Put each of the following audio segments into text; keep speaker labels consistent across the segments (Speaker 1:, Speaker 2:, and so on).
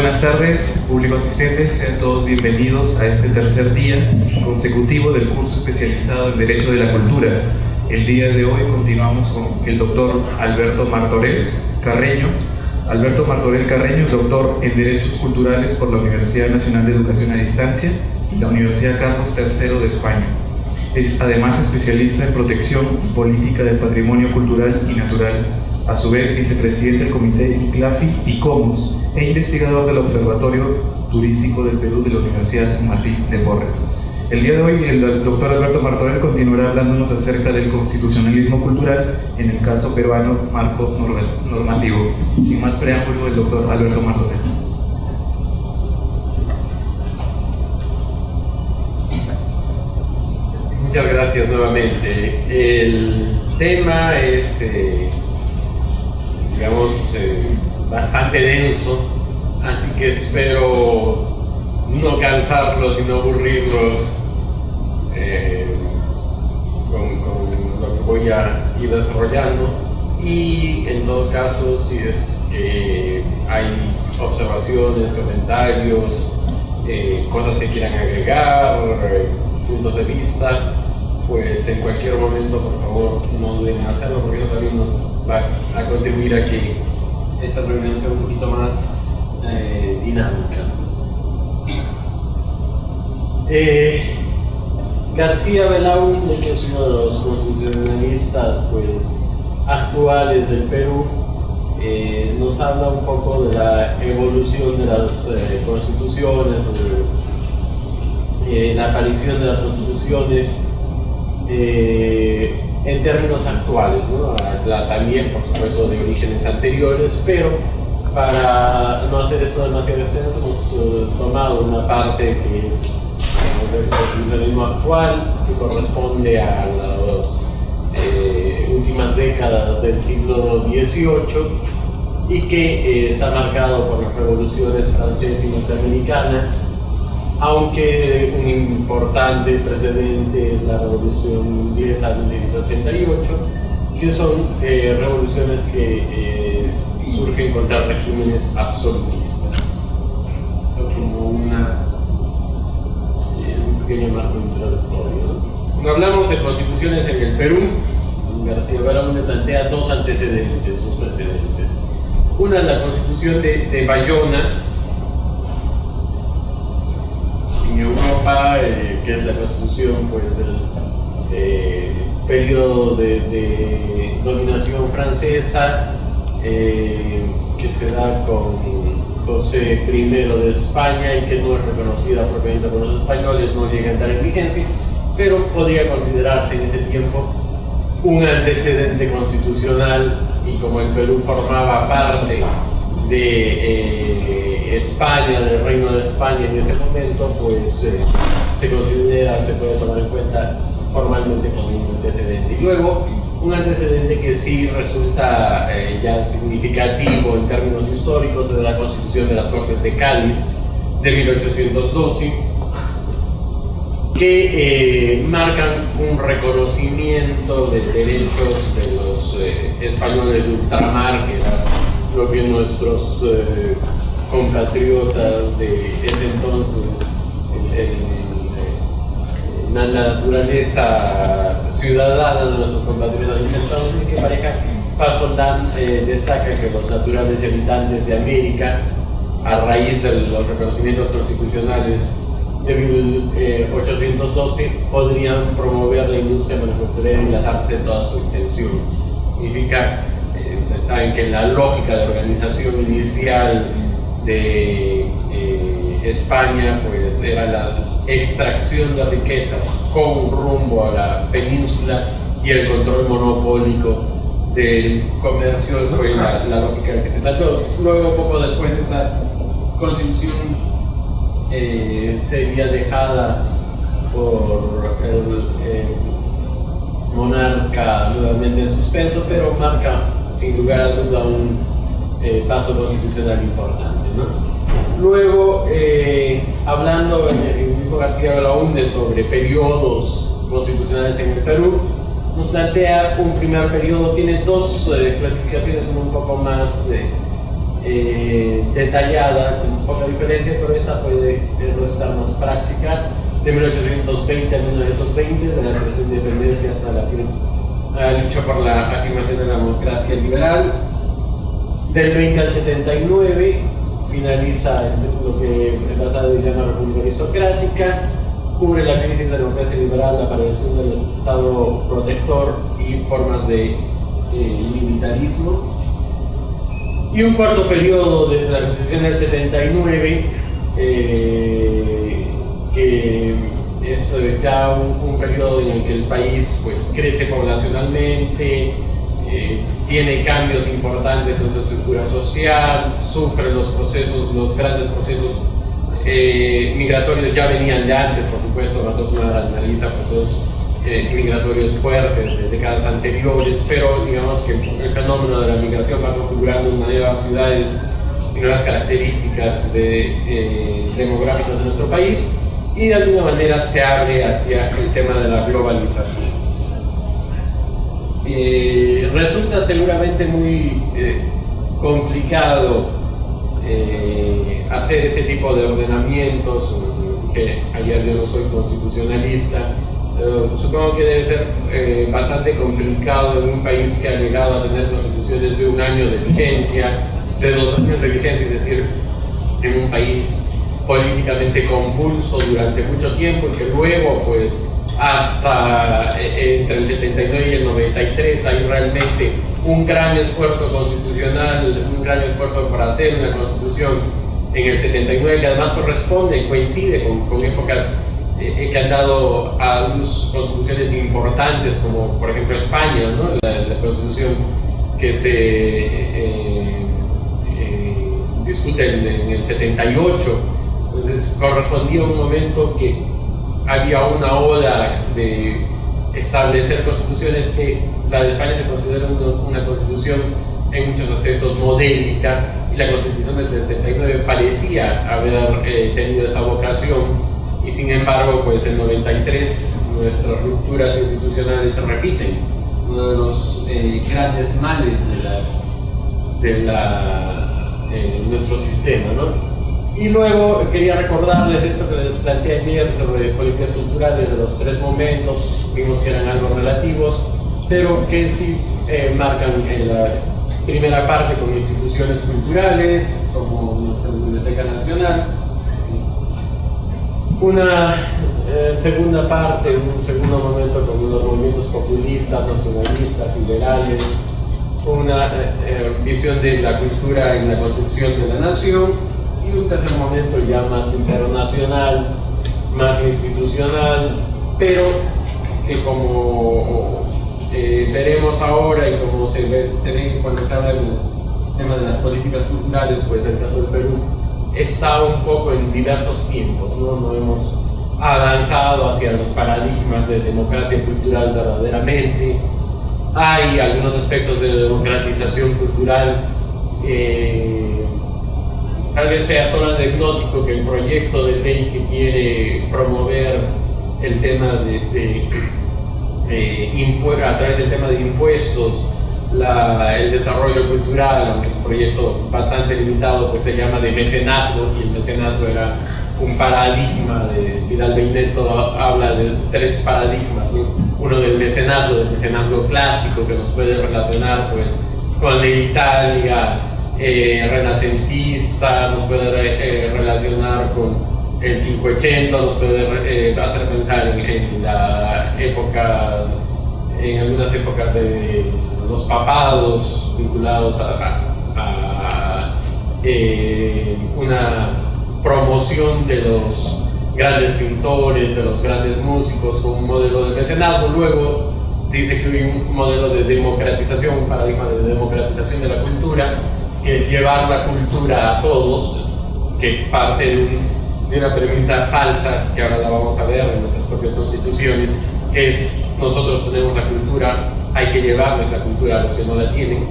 Speaker 1: buenas tardes, público asistente, sean todos bienvenidos a este tercer día consecutivo del curso especializado en Derecho de la Cultura. El día de hoy continuamos con el doctor Alberto Martorell Carreño. Alberto Martorell Carreño es doctor en Derechos Culturales por la Universidad Nacional de Educación a Distancia y la Universidad Carlos III de España. Es además especialista en protección y política del patrimonio cultural y natural. A su vez, vicepresidente del Comité ICLAFI y COMOS e investigador del Observatorio Turístico del Perú de la Universidad San Martín de Porres. El día de hoy, el doctor Alberto Martorell continuará hablándonos acerca del constitucionalismo cultural en el caso peruano marco normativo. Sin más preámbulo, el doctor Alberto Martorell.
Speaker 2: Muchas gracias nuevamente. El tema es, bastante denso, así que espero no cansarlos y no aburrirlos con lo que voy a ir desarrollando. Y en todo caso, si es que hay observaciones, comentarios, cosas que quieran agregar, puntos de vista, pues en cualquier momento, por favor, no duden en hacerlo, porque eso también nos va a contribuir a que esta reunión sea un poquito más dinámica. García Belaúnde, que es uno de los constitucionalistas pues, actuales del Perú, nos habla un poco de la evolución de las constituciones, la aparición de las constituciones en términos actuales, ¿no? También, por supuesto, de orígenes anteriores, pero para no hacer esto demasiado extenso, hemos tomado una parte que es el constitucionalismo actual, que corresponde a las últimas décadas del siglo XVIII y que está marcado por las revoluciones francesa y norteamericana, aunque un importante precedente es la Revolución Inglesa de 1788, que son revoluciones que surgen contra regímenes absolutistas. Como un pequeño marco introductorio, ¿no? Cuando hablamos de constituciones en el Perú, García Belaúnde plantea dos precedentes. Una es la Constitución de Bayona, en Europa, que es la constitución pues, del periodo de dominación francesa, que se da con José I de España y que no es reconocida propiamente por los españoles, no llega a entrar en vigencia, pero podría considerarse en ese tiempo un antecedente constitucional, y como el Perú formaba parte de España, del Reino de España en ese momento, pues se puede tomar en cuenta formalmente como un antecedente. Y luego, un antecedente que sí resulta ya significativo en términos históricos es la Constitución de las Cortes de Cádiz de 1812, que marcan un reconocimiento de derechos de los españoles de ultramar, que era lo que nuestros compatriotas de ese entonces, la naturaleza ciudadana de nuestros compatriotas de ese entonces, que pareja Pasoldán destaca que los naturales habitantes de América, a raíz de los reconocimientos constitucionales de 1812, podrían promover la industria manufacturera y las artes en toda su extensión. Significa, saben que la lógica de organización inicial de España pues era la extracción de riquezas con rumbo a la península y el control monopólico del comercio fue la lógica que se trató. Luego, poco después, esta constitución sería dejada por el monarca nuevamente en suspenso, pero marca sin lugar a duda un paso constitucional importante, ¿no? Luego, hablando en el mismo García Belaúnde sobre periodos constitucionales en el Perú, nos plantea un primer periodo, tiene dos clasificaciones un poco más detallada, con poca diferencia, pero esta puede resultar más práctica, de 1820 a 1920, de la creación de independencia hasta la lucha por la afirmación de la democracia liberal. Del 20 al 79 finaliza lo que Basadre llama República Aristocrática, cubre la crisis de la democracia liberal, la aparición del Estado protector y formas de militarismo. Y un cuarto periodo desde la Constitución del 79, que es ya un periodo en el que el país pues, crece poblacionalmente, tiene cambios importantes en su estructura social, sufre los grandes procesos migratorios ya venían de antes, por supuesto, Matos analiza procesos migratorios fuertes de décadas anteriores, pero digamos que el fenómeno de la migración va configurando de manera ciudades y nuevas características demográficas de nuestro país, y de alguna manera se abre hacia el tema de la globalización. Resulta seguramente muy complicado hacer ese tipo de ordenamientos, que ayer yo no soy constitucionalista, pero supongo que debe ser bastante complicado en un país que ha llegado a tener constituciones de 1 año de vigencia, de 2 años de vigencia, es decir, en un país políticamente convulso durante mucho tiempo, y que luego pues hasta entre el 79 y el 93 hay realmente un gran esfuerzo constitucional, un gran esfuerzo para hacer una constitución en el 79, que además coincide con épocas que han dado a luz constituciones importantes, como por ejemplo España, ¿no? la constitución que se discute en el 78. Entonces correspondía a un momento que había una ola de establecer constituciones, que la de España se considera una constitución en muchos aspectos modélica, y la constitución del 79 parecía haber tenido esa vocación, y sin embargo pues en 93 nuestras rupturas institucionales se repiten, uno de los grandes males de nuestro sistema, ¿no? Y luego quería recordarles esto que les planteé ayer sobre políticas culturales, de los 3 momentos, vimos que eran algo relativos, pero que sí marcan en la primera parte con instituciones culturales, como nuestra Biblioteca Nacional, una segunda parte, un segundo momento con los movimientos populistas, nacionalistas, liberales, una visión de la cultura en la construcción de la nación, y un tercer momento ya más internacional, más institucional, pero que como veremos ahora, y como se ve cuando se habla del tema de las políticas culturales, pues el caso del Perú está un poco en diversos tiempos, no hemos avanzado hacia los paradigmas de democracia cultural verdaderamente. Hay algunos aspectos de democratización cultural, tal vez sea solo anecdótico que el proyecto de ley que quiere promover el tema a través del tema de impuestos, el desarrollo cultural, aunque es un proyecto bastante limitado, pues se llama de mecenazgo, y el mecenazgo era un paradigma. Vidal Beineto habla de 3 paradigmas, ¿no? Uno del mecenazgo clásico, que nos puede relacionar pues con la Italia renacentista, nos puede relacionar con el Cinquecento, nos puede hacer pensar en la época, en algunas épocas de los papados vinculados a una promoción de los grandes pintores, de los grandes músicos, con un modelo de mecenazgo. Luego dice que hay un modelo de democratización, un paradigma de democratización de la cultura, que es llevar la cultura a todos, que parte de una premisa falsa, que ahora la vamos a ver en nuestras propias constituciones, que es: nosotros tenemos la cultura, hay que llevarles la cultura a los que no la tienen.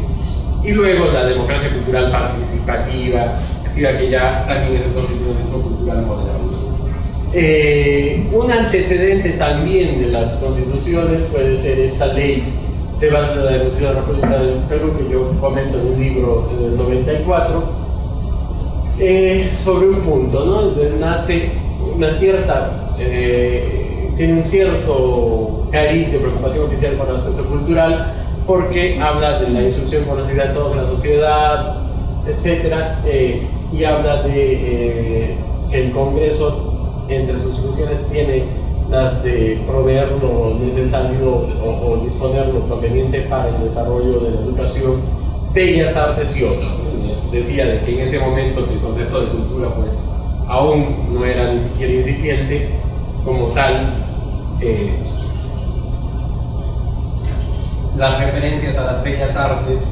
Speaker 2: Y luego la democracia cultural participativa, que ya también es el constitucionalismo cultural moderno. Un antecedente también de las constituciones puede ser esta ley de base de la Constitución de la República del Perú, que yo comento en un libro del 94, sobre un punto, ¿no? Entonces nace una cierta, tiene un cierto cariz de preocupación oficial por el aspecto cultural, porque habla de la instrucción conocida de todos en la sociedad, etc. Y habla de que el Congreso, entre sus funciones, tiene las de proveer lo necesario o disponer lo conveniente para el desarrollo de la educación, bellas artes y otros. Decía de que en ese momento el concepto de cultura pues aún no era ni siquiera incipiente como tal. Las referencias a las bellas artes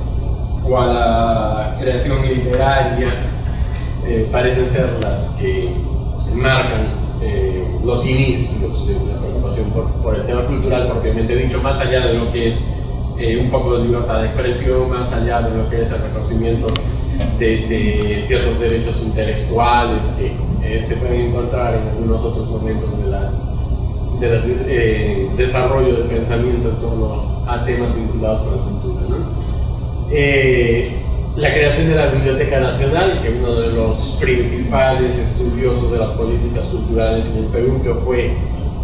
Speaker 2: o a la creación literaria parecen ser las que marcan los inicios de la preocupación por el tema cultural propiamente dicho, más allá de lo que es un poco de libertad de expresión, más allá de lo que es el reconocimiento de ciertos derechos intelectuales que se pueden encontrar en algunos otros momentos del desarrollo del pensamiento en torno a temas vinculados con la cultura, ¿no? La creación de la Biblioteca Nacional, que uno de los principales estudiosos de las políticas culturales en el Perú, que fue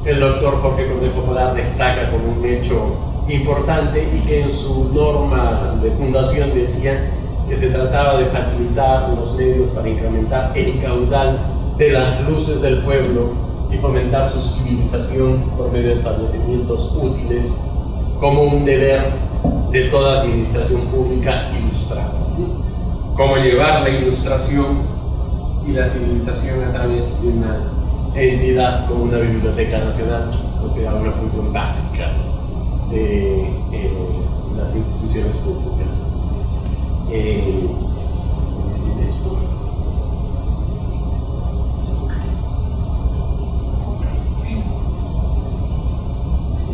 Speaker 2: el doctor Jorge Cornejo Polar, destaca como un hecho importante y que en su norma de fundación decía que se trataba de facilitar los medios para incrementar el caudal de las luces del pueblo y fomentar su civilización por medio de establecimientos útiles como un deber de toda administración pública ilustrada. Cómo llevar la ilustración y la civilización a través de una entidad como una biblioteca nacional es considerada una función básica de las instituciones públicas.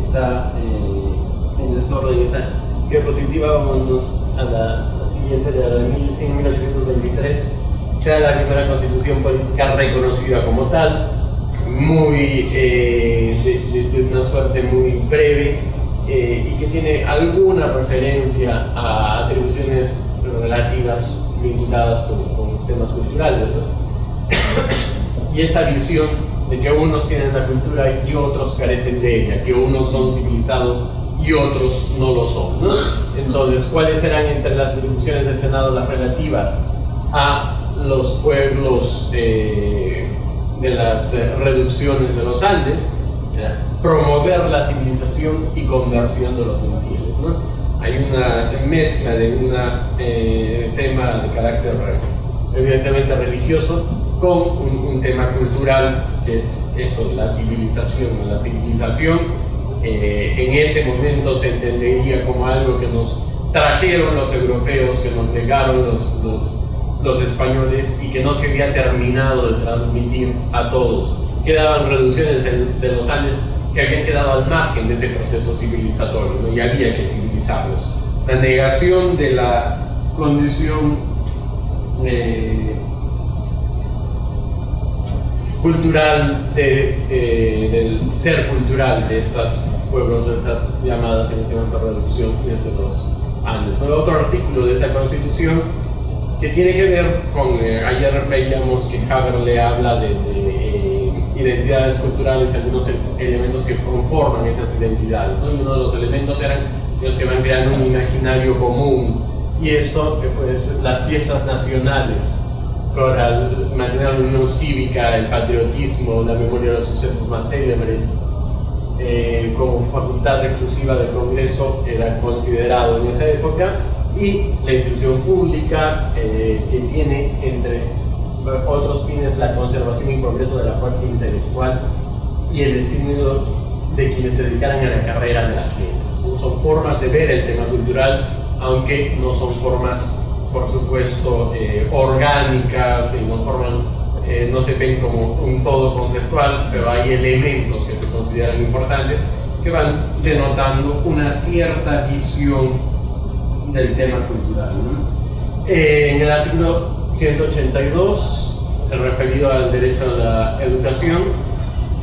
Speaker 2: Está en desorden esa diapositiva. Vámonos a la siguiente, en 1923 se da la primera constitución política reconocida como tal, muy de una suerte muy breve, y que tiene alguna referencia a atribuciones relativas vinculadas con temas culturales, ¿no? Y esta visión de que unos tienen la cultura y otros carecen de ella, que unos son civilizados y otros no lo son, ¿no? Entonces, ¿cuáles serán entre las atribuciones del Senado las relativas a los pueblos de las reducciones de los Andes? Promover la civilización y conversión de los infieles, ¿no? Hay una mezcla de un tema de carácter evidentemente religioso con un tema cultural, que es eso, la civilización. La civilización en ese momento se entendería como algo que nos trajeron los europeos, que nos legaron los españoles y que no se había terminado de transmitir a todos. Quedaban reducciones de los Andes que habían quedado al margen de ese proceso civilizatorio, ¿no? Y había que civilizarlos. La negación de la condición cultural, del ser cultural de estos pueblos, de estas llamadas en ese momento reducciones de los Andes. Otro artículo de esa constitución que tiene que ver con, ayer veíamos que Haber le habla de identidades culturales, algunos elementos que conforman esas identidades, ¿no? Y uno de los elementos eran los que van creando un imaginario común, y esto, pues, las fiestas nacionales, para mantener la unión cívica, el patriotismo, la memoria de los sucesos más célebres, como facultad exclusiva del Congreso, era considerado en esa época, y la instrucción pública, que tiene entre otros fines la conservación y progreso de la fuerza intelectual y el estímulo de quienes se dedicaran a la carrera de las letras. Son formas de ver el tema cultural, aunque no son formas, por supuesto, orgánicas, y no se ven como un todo conceptual, pero hay elementos que se consideran importantes que van denotando una cierta visión del tema cultural, ¿no? En el artículo 182, referido al derecho a la educación,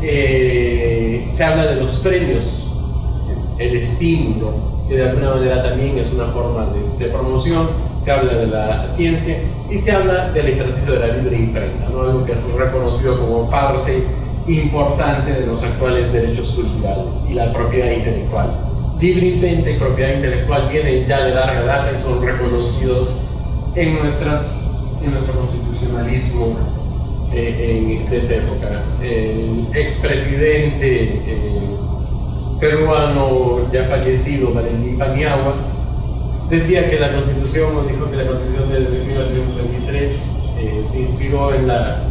Speaker 2: se habla de los premios, el estímulo, que de alguna manera también es una forma de promoción. se habla de la ciencia y se habla del ejercicio de la libre imprenta, ¿no? Algo que es reconocido como parte importante de los actuales derechos culturales y la propiedad intelectual. Libre imprenta y propiedad intelectual vienen ya de larga data y son reconocidos en nuestro constitucionalismo de esta época. El expresidente peruano ya fallecido, Valentín Paniagua, decía que la Constitución, nos dijo que la Constitución de 1923 se inspiró en la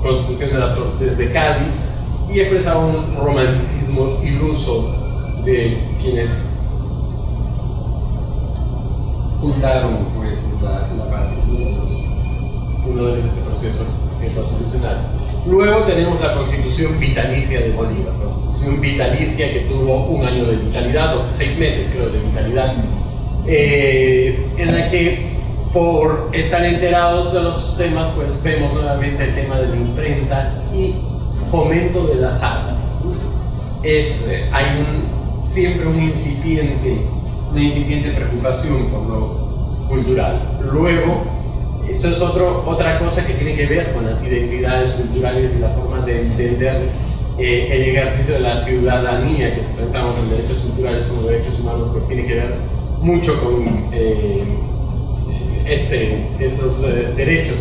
Speaker 2: Constitución de las Cortes de Cádiz y expresaba un romanticismo iluso de quienes fundaron pues, la parte, uno de ese proceso constitucional. Luego tenemos la Constitución vitalicia de Bolívar, ¿no? Constitución vitalicia que tuvo un año de vitalidad, o 6 meses creo de vitalidad, en la que por estar enterados de los temas, pues vemos nuevamente el tema de la imprenta y fomento de las artes. Hay siempre una incipiente preocupación por lo cultural. Luego, esto es otra cosa que tiene que ver con las identidades culturales y la forma de entender el ejercicio de la ciudadanía, que si pensamos en derechos culturales como derechos humanos, pues tiene que ver mucho con esos derechos.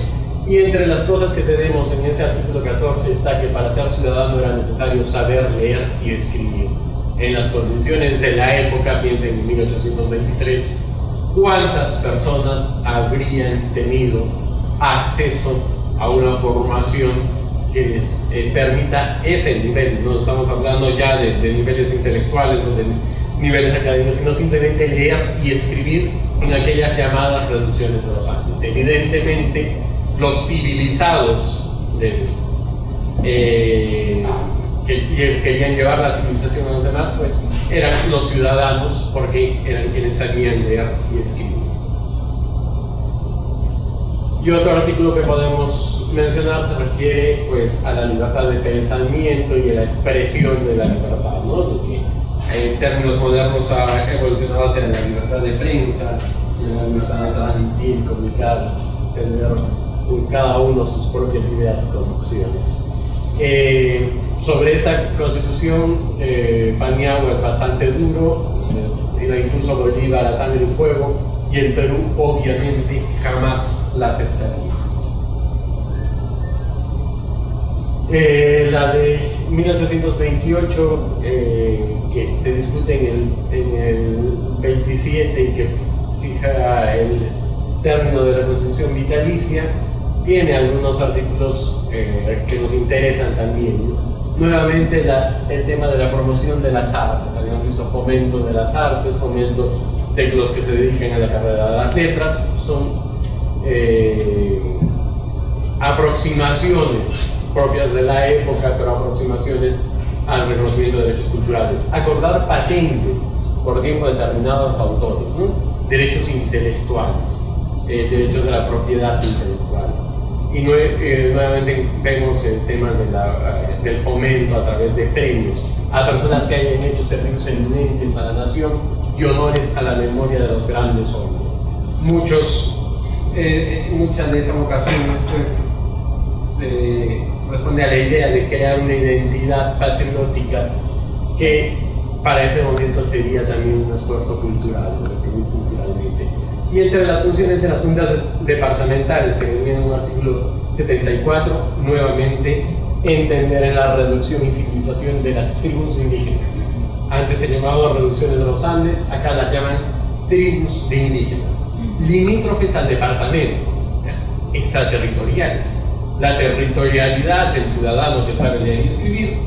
Speaker 2: Y entre las cosas que tenemos en ese artículo 14 está que para ser ciudadano era necesario saber leer y escribir. En las condiciones de la época, piensen en 1823, ¿cuántas personas habrían tenido acceso a una formación que les permita ese nivel? No estamos hablando ya de niveles intelectuales o de niveles académicos, sino simplemente leer y escribir en aquellas llamadas reducciones de los Andes. Evidentemente, los civilizados que querían llevar la civilización a los demás, pues eran los ciudadanos, porque eran quienes sabían leer y escribir. Y otro artículo que podemos mencionar se refiere pues a la libertad de pensamiento y a la expresión de la libertad, ¿no? Lo que en términos modernos ha evolucionado hacia la libertad de prensa, la libertad de transmitir, comunicar, tener cada uno sus propias ideas y convicciones. Sobre esta constitución, Paniagua es bastante duro, incluso Bolívar a sangre y fuego, y el Perú obviamente jamás la aceptaría. La de 1828, que se discute en el 27 y que fija el término de la Constitución vitalicia, tiene algunos artículos que nos interesan también, ¿no? Nuevamente el tema de la promoción de las artes. Habíamos visto fomento de las artes, fomento de los que se dedican a la carrera de las letras. Son aproximaciones propias de la época, pero aproximaciones al reconocimiento de derechos culturales. Acordar patentes por tiempo determinado a autores, ¿no? Derechos intelectuales, derechos de la propiedad intelectual. Y nuevamente vemos el tema del fomento a través de premios a personas que hayan hecho servicios eminentes a la nación y honores a la memoria de los grandes hombres. Muchas de esas vocaciones pues, responde a la idea de crear una identidad patriótica que para ese momento sería también un esfuerzo cultural, culturalmente. Y entre las funciones de las juntas departamentales, que venían en un artículo 74, nuevamente entender en la reducción y civilización de las tribus indígenas. Antes se llamaba reducciones de los Andes, acá las llaman tribus de indígenas, limítrofes al departamento, extraterritoriales. La territorialidad del ciudadano que sabe leer y escribir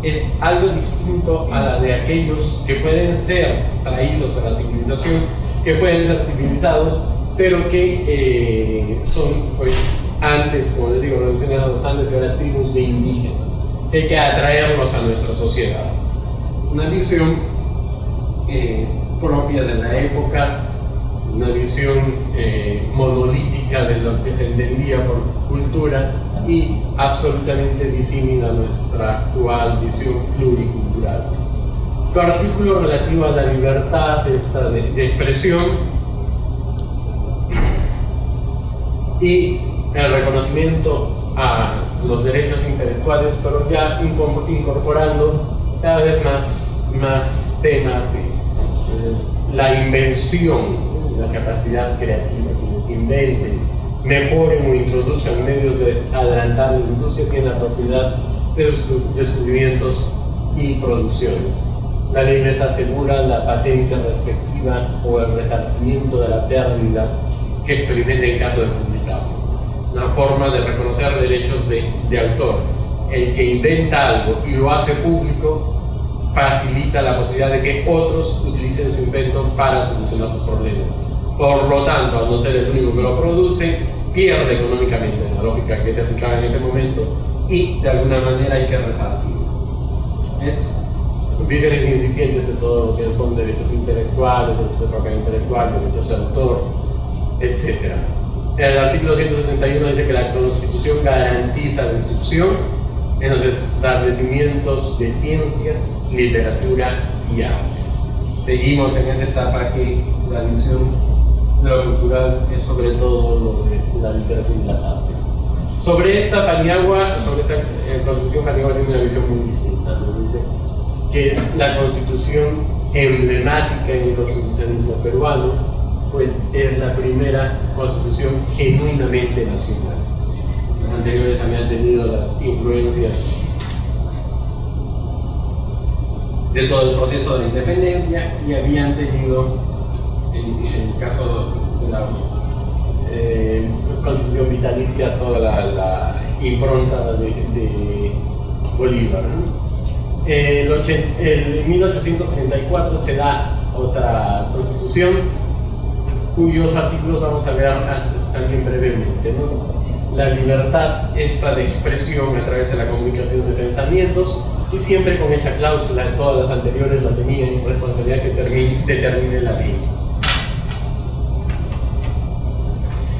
Speaker 2: es algo distinto a la de aquellos que pueden ser traídos a la civilización, que pueden ser civilizados, pero que son, pues, antes, como les digo, reducciones a los Andes, y ahora tribus de indígenas. Hay que atraerlos a nuestra sociedad. Una visión propia de la época, una visión monolítica de lo que se entendía por cultura y absolutamente disímil a nuestra actual visión pluricultural. Tu artículo relativo a la libertad de expresión y el reconocimiento a los derechos intelectuales, pero ya incorporando cada vez más temas, la invención, la capacidad creativa, quienes inventen, mejoren o introduzcan medios de adelantar la industria, tienen la propiedad de los descubrimientos y producciones. La ley les asegura la patente respectiva o el resarcimiento de la pérdida que experimente en caso de publicarlo. Una forma de reconocer derechos de autor. El que inventa algo y lo hace público facilita la posibilidad de que otros utilicen su invento para solucionar sus problemas. Por lo tanto, al no ser el único que lo produce, pierde económicamente, la lógica que se aplicaba en ese momento, y de alguna manera hay que resarcir. Es vírgenes incipientes de todo lo que son derechos intelectuales, derechos de propiedad intelectual, derechos de autor, etc. El artículo 171 dice que la Constitución garantiza la instrucción en los establecimientos de ciencias, literatura y artes. Seguimos en esa etapa que la visión de lo cultural es sobre todo lo de la literatura y las artes. Sobre esta Paniagua, sobre esta Constitución, Paniagua tiene una visión muy distinta, ¿no? Dice que es la constitución emblemática en el constitucionalismo peruano, pues es la primera constitución genuinamente nacional. Los anteriores habían tenido las influencias de todo el proceso de la independencia y habían tenido, en el caso de la constitución vitalicia, toda la impronta de Bolívar, ¿no? En 1834 se da otra constitución cuyos artículos vamos a ver también brevemente, ¿no? La libertad esta de expresión a través de la comunicación de pensamientos, y siempre con esa cláusula, todas las anteriores la tenían, responsabilidad que determine la ley.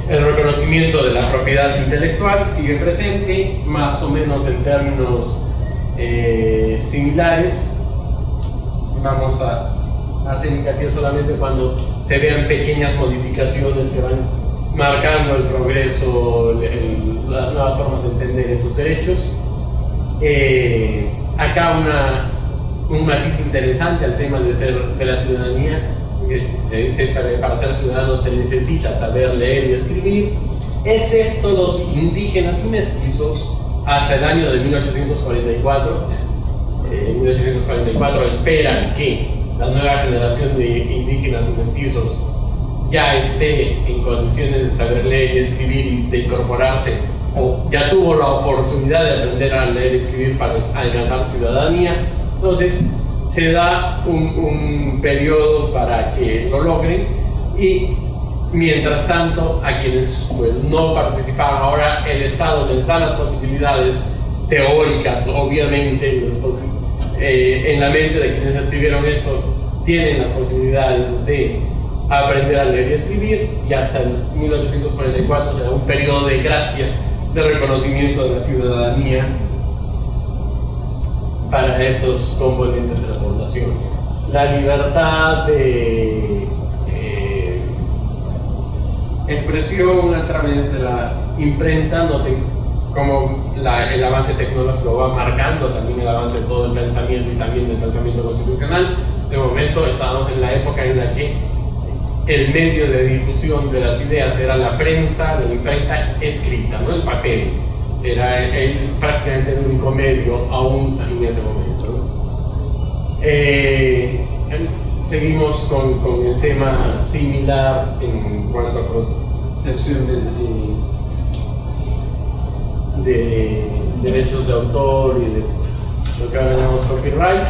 Speaker 2: El reconocimiento de la propiedad intelectual sigue presente, más o menos en términos similares. Vamos a hacer hincapié solamente cuando se vean pequeñas modificaciones que van marcando el progreso, las nuevas formas de entender estos derechos. Acá un matiz interesante al tema de la ciudadanía, que se dice que para ser ciudadano se necesita saber leer y escribir, excepto los indígenas y mestizos, hasta el año de 1844. En 1844 esperan que la nueva generación de indígenas y mestizos ya esté en condiciones de saber leer y escribir y de incorporarse, o ya tuvo la oportunidad de aprender a leer y escribir para alcanzar ciudadanía. Entonces se da un periodo para que lo logren, y mientras tanto a quienes pues, no participaban, ahora el Estado les da las posibilidades teóricas, obviamente en la mente de quienes escribieron esto tienen las posibilidades de aprender a leer y escribir, y hasta el 1844 se da un periodo de gracia, de reconocimiento de la ciudadanía para esos componentes de la población. La libertad de expresión a través de la imprenta, como el avance tecnológico va marcando también el avance de todo el pensamiento y también del pensamiento constitucional. De momento estamos en la época en la que el medio de difusión de las ideas era la prensa, la imprenta escrita, ¿no? El papel era prácticamente el único medio aún en ese momento, ¿no? Seguimos con el tema similar en cuanto a protección de derechos de autor y de lo que ahora llamamos copyright.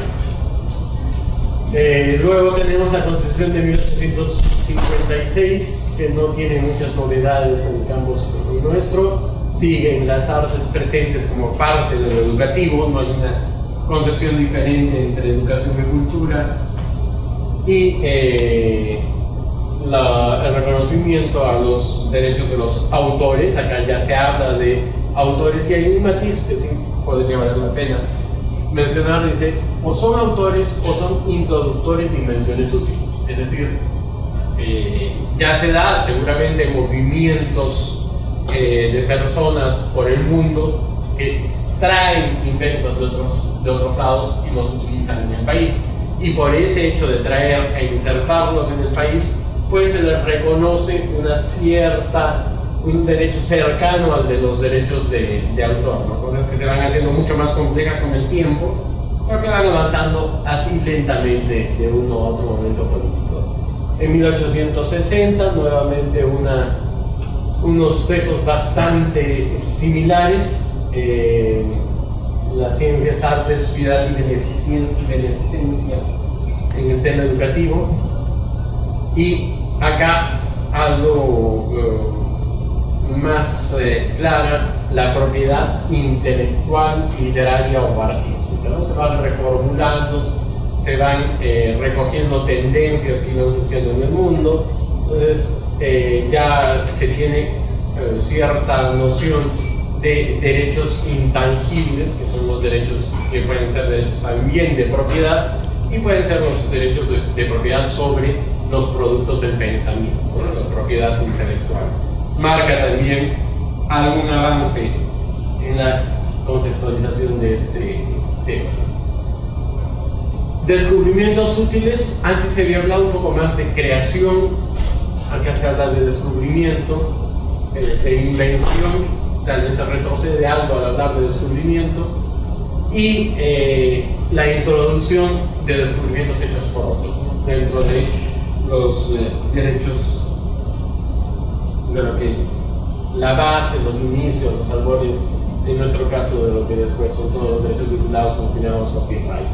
Speaker 2: Luego tenemos la Constitución de 1856, que no tiene muchas novedades en el campo nuestro. Siguen las artes presentes como parte de lo educativo, no hay una concepción diferente entre educación y cultura. Y el reconocimiento a los derechos de los autores. Acá ya se habla de autores y hay un matiz que sí podría valer la pena mencionar. Dice, o son autores o son introductores de invenciones útiles, es decir, ya se da seguramente movimientos de personas por el mundo que traen inventos de otros lados y los utilizan en el país. Y por ese hecho de traer e insertarlos en el país, pues se les reconoce un derecho cercano al de los derechos de autor, ¿no? Cosas que se van haciendo mucho más complejas con el tiempo, porque van avanzando así lentamente de uno a otro momento político. En 1860, nuevamente unos textos bastante similares, las ciencias, artes, vida y beneficencia en el tema educativo. Y acá algo más clara, la propiedad intelectual, literaria o artística, ¿no? Se van reformulando, se van recogiendo tendencias que iban surgiendo en el mundo. Entonces ya se tiene cierta noción de derechos intangibles, que son los derechos que pueden ser derechos también de propiedad, y pueden ser los derechos de propiedad sobre los productos del pensamiento, ¿no? La propiedad intelectual. Marca también algún avance en la conceptualización de este tema. Descubrimientos útiles. Antes se había hablado un poco más de creación, acá se habla de descubrimiento, de invención. Tal vez se retrocede algo al hablar de descubrimiento, y la introducción de descubrimientos hechos por otros, ¿no? Dentro de los derechos, de lo que la base, los inicios, los albores, en nuestro caso de lo que después son todos los derechos vinculados con finamos copyright.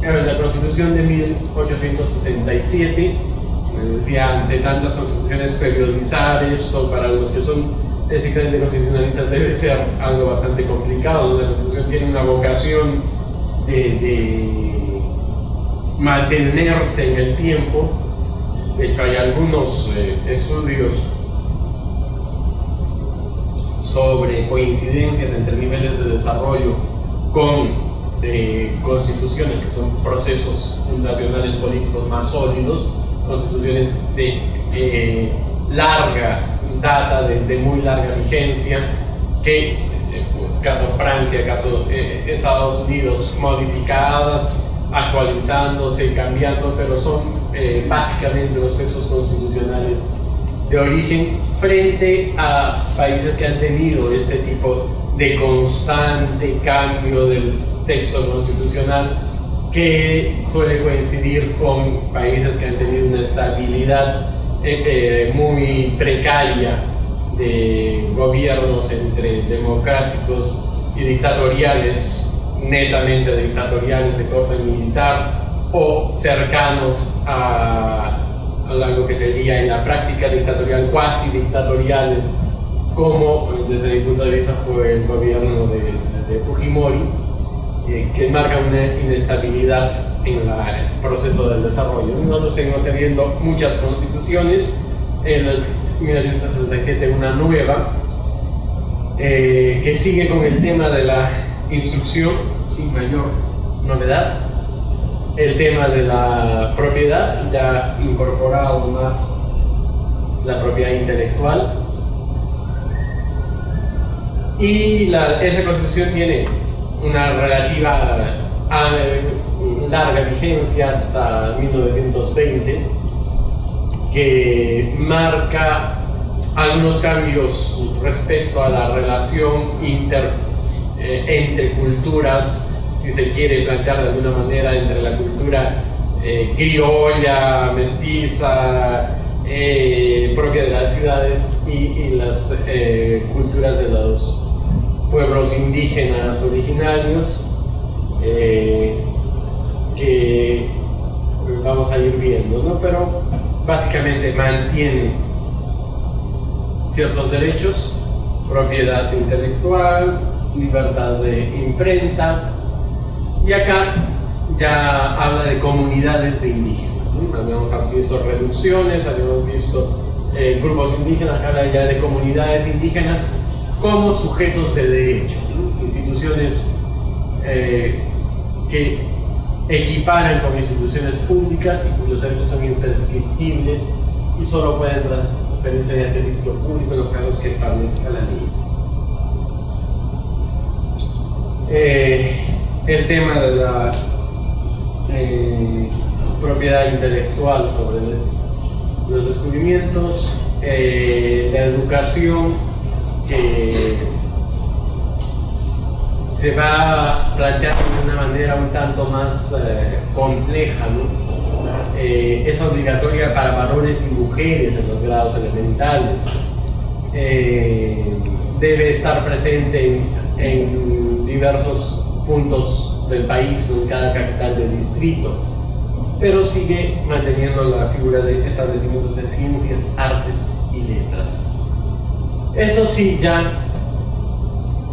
Speaker 2: La Constitución de 1867, decía, ante tantas constituciones, periodizar esto para los que son estrictamente constitucionalistas debe ser algo bastante complicado. La Constitución tiene una vocación de mantenerse en el tiempo. De hecho, hay algunos estudios sobre coincidencias entre niveles de desarrollo con constituciones que son procesos fundacionales políticos más sólidos, constituciones de larga data, de muy larga vigencia, que, pues, caso Francia, caso Estados Unidos, modificadas, actualizándose, cambiando, pero son básicamente los textos constitucionales de origen, frente a países que han tenido este tipo de constante cambio del texto constitucional, que suele coincidir con países que han tenido una estabilidad muy precaria de gobiernos entre democráticos y dictatoriales, netamente dictatoriales de corte militar, o cercanos a algo que sería en la práctica dictatorial, cuasi dictatoriales, como desde mi punto de vista fue el gobierno de Fujimori, que marca una inestabilidad en el proceso del desarrollo. Nosotros seguimos teniendo muchas constituciones. En el 1967 una nueva que sigue con el tema de la instrucción sin mayor novedad. El tema de la propiedad, ya incorporado más la propiedad intelectual, y esa constitución tiene una relativa larga vigencia hasta 1920, que marca algunos cambios respecto a la relación entre culturas, si se quiere plantear de alguna manera, entre la cultura criolla, mestiza, propia de las ciudades, y las culturas de los pueblos indígenas originarios, que vamos a ir viendo, ¿no? Pero básicamente mantiene ciertos derechos, propiedad intelectual, libertad de imprenta, y acá ya habla de comunidades de indígenas, ¿no? Habíamos visto reducciones, habíamos visto grupos indígenas, acá habla ya de comunidades indígenas como sujetos de derecho, ¿no? Instituciones que equiparan con instituciones públicas y cuyos derechos son imprescriptibles y solo pueden transferencia de este título público en los casos que establezca la ley. El tema de la propiedad intelectual sobre los descubrimientos, la educación que se va planteando de una manera un tanto más compleja, ¿no? Es obligatoria para varones y mujeres en los grados elementales, debe estar presente en diversos puntos del país, en cada capital del distrito, pero sigue manteniendo la figura de establecimientos de ciencias, artes y letras. Eso sí, ya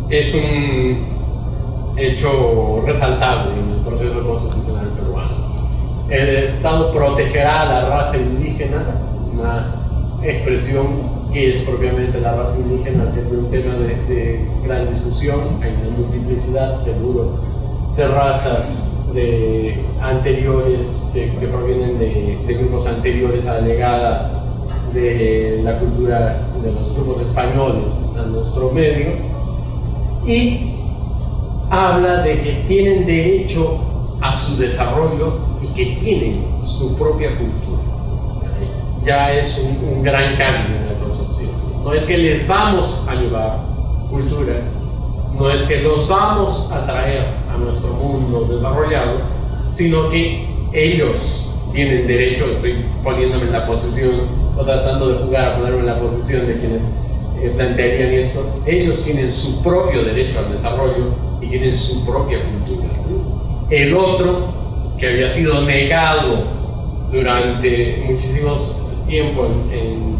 Speaker 2: es un hecho resaltable en el proceso constitucional peruano. El Estado protegerá a la raza indígena, una expresión que es propiamente la raza indígena, siempre un tema de gran discusión. Hay una multiplicidad, seguro, de razas anteriores, que provienen de grupos anteriores a la llegada de la cultura de los grupos españoles a nuestro medio, y habla de que tienen derecho a su desarrollo y que tienen su propia cultura. Ya es un gran cambio en la concepción. No es que les vamos a llevar cultura, no es que los vamos a traer a nuestro mundo desarrollado, sino que ellos tienen derecho. Estoy poniéndome en la posición, o tratando de jugar a ponerme en la posición de quienes plantearían esto. Ellos tienen su propio derecho al desarrollo y tienen su propia cultura. El otro, que había sido negado durante muchísimos tiempos en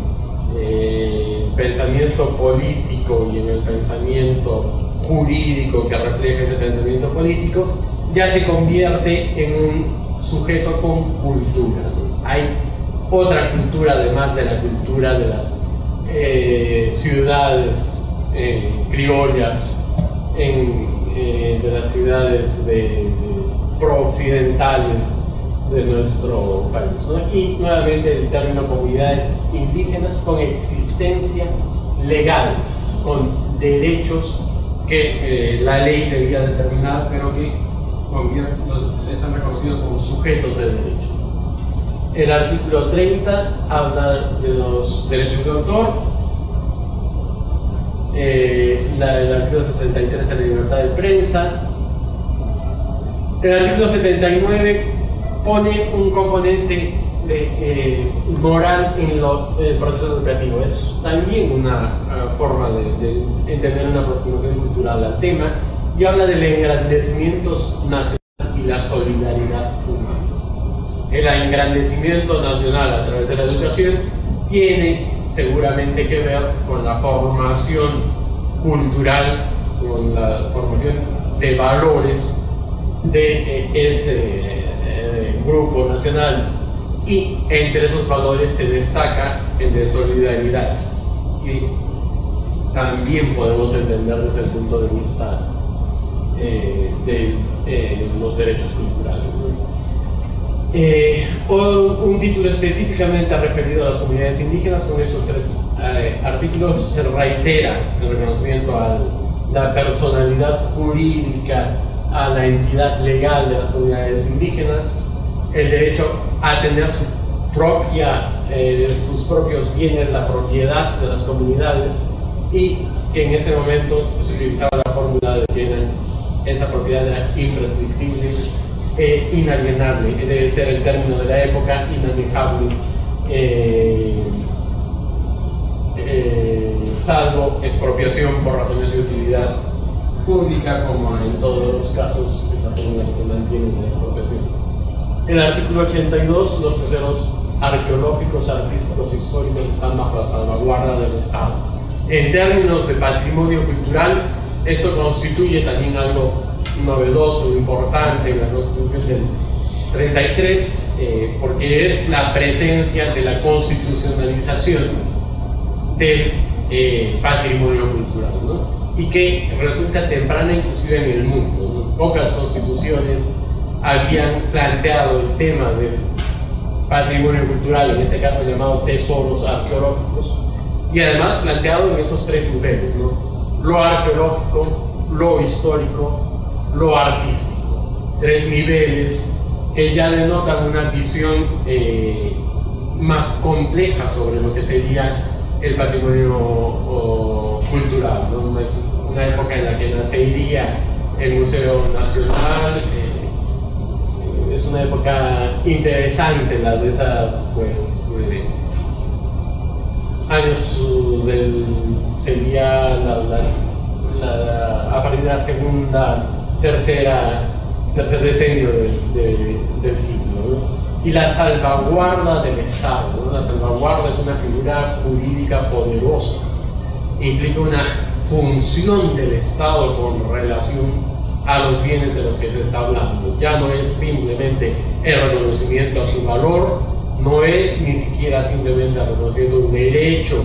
Speaker 2: el pensamiento político y en el pensamiento jurídico que refleja ese pensamiento político, ya se convierte en un sujeto con cultura. Hay otra cultura además de la cultura de las ciudades criollas, de las ciudades prooccidentales de nuestro país, ¿no? Y nuevamente el término comunidades indígenas con existencia legal, con derechos que la ley debería determinar, pero que están reconocidos como sujetos de derecho. El artículo 30 habla de los derechos de autor. El artículo 63 de la libertad de prensa. El artículo 79 pone un componente moral en el proceso educativo. Es también una forma de entender una aproximación cultural al tema, y habla del engrandecimiento nacional y la solidaridad humana. El engrandecimiento nacional a través de la educación tiene seguramente que ver con la formación cultural, con la formación de valores de ese grupo nacional, y entre esos valores se destaca el de solidaridad, y también podemos entender desde el punto de vista de los derechos culturales. Un título específicamente referido a las comunidades indígenas. Con estos tres artículos se reitera el reconocimiento a la personalidad jurídica, a la entidad legal de las comunidades indígenas, el derecho a tener sus propios bienes, la propiedad de las comunidades, y que en ese momento se utilizaba la fórmula de que esa propiedad era imprescriptible e inalienable. Debe ser el término de la época, inanejable, salvo expropiación por razones de utilidad pública, como en todos los casos esa fórmula que se mantiene en la expropiación. El artículo 82, los tesoros arqueológicos, artísticos e históricos están bajo la salvaguarda del Estado. En términos de patrimonio cultural, esto constituye también algo novedoso e importante en la Constitución del 33, porque es la presencia de la constitucionalización del patrimonio cultural, ¿no? Y que resulta temprana inclusive en el mundo, ¿no? Pocas constituciones habían planteado el tema del patrimonio cultural, en este caso llamado tesoros arqueológicos, y además planteado en esos tres niveles, ¿no? Lo arqueológico, lo histórico, lo artístico. Tres niveles que ya denotan una visión más compleja sobre lo que sería el patrimonio cultural, ¿no? Es una época en la que nacería el Museo Nacional. Es una época interesante, la de esas, pues, años sería a partir de la tercer decenio del siglo, ¿no? Y la salvaguarda del Estado, ¿no? La salvaguarda es una figura jurídica poderosa, implica una función del Estado con relación a los bienes de los que se está hablando. Ya no es simplemente el reconocimiento a su valor, no es ni siquiera simplemente el reconocimiento de un derecho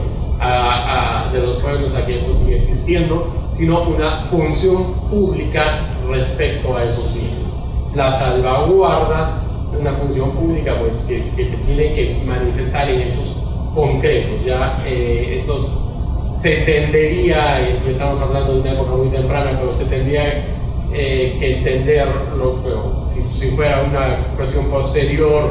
Speaker 2: de los pueblos a que esto siga existiendo, sino una función pública respecto a esos bienes. La salvaguarda es una función pública, pues, que se tiene que manifestar en hechos concretos. Ya esos se entendería, estamos hablando de una época muy temprana, pero se tendría que entenderlo, si fuera una cuestión posterior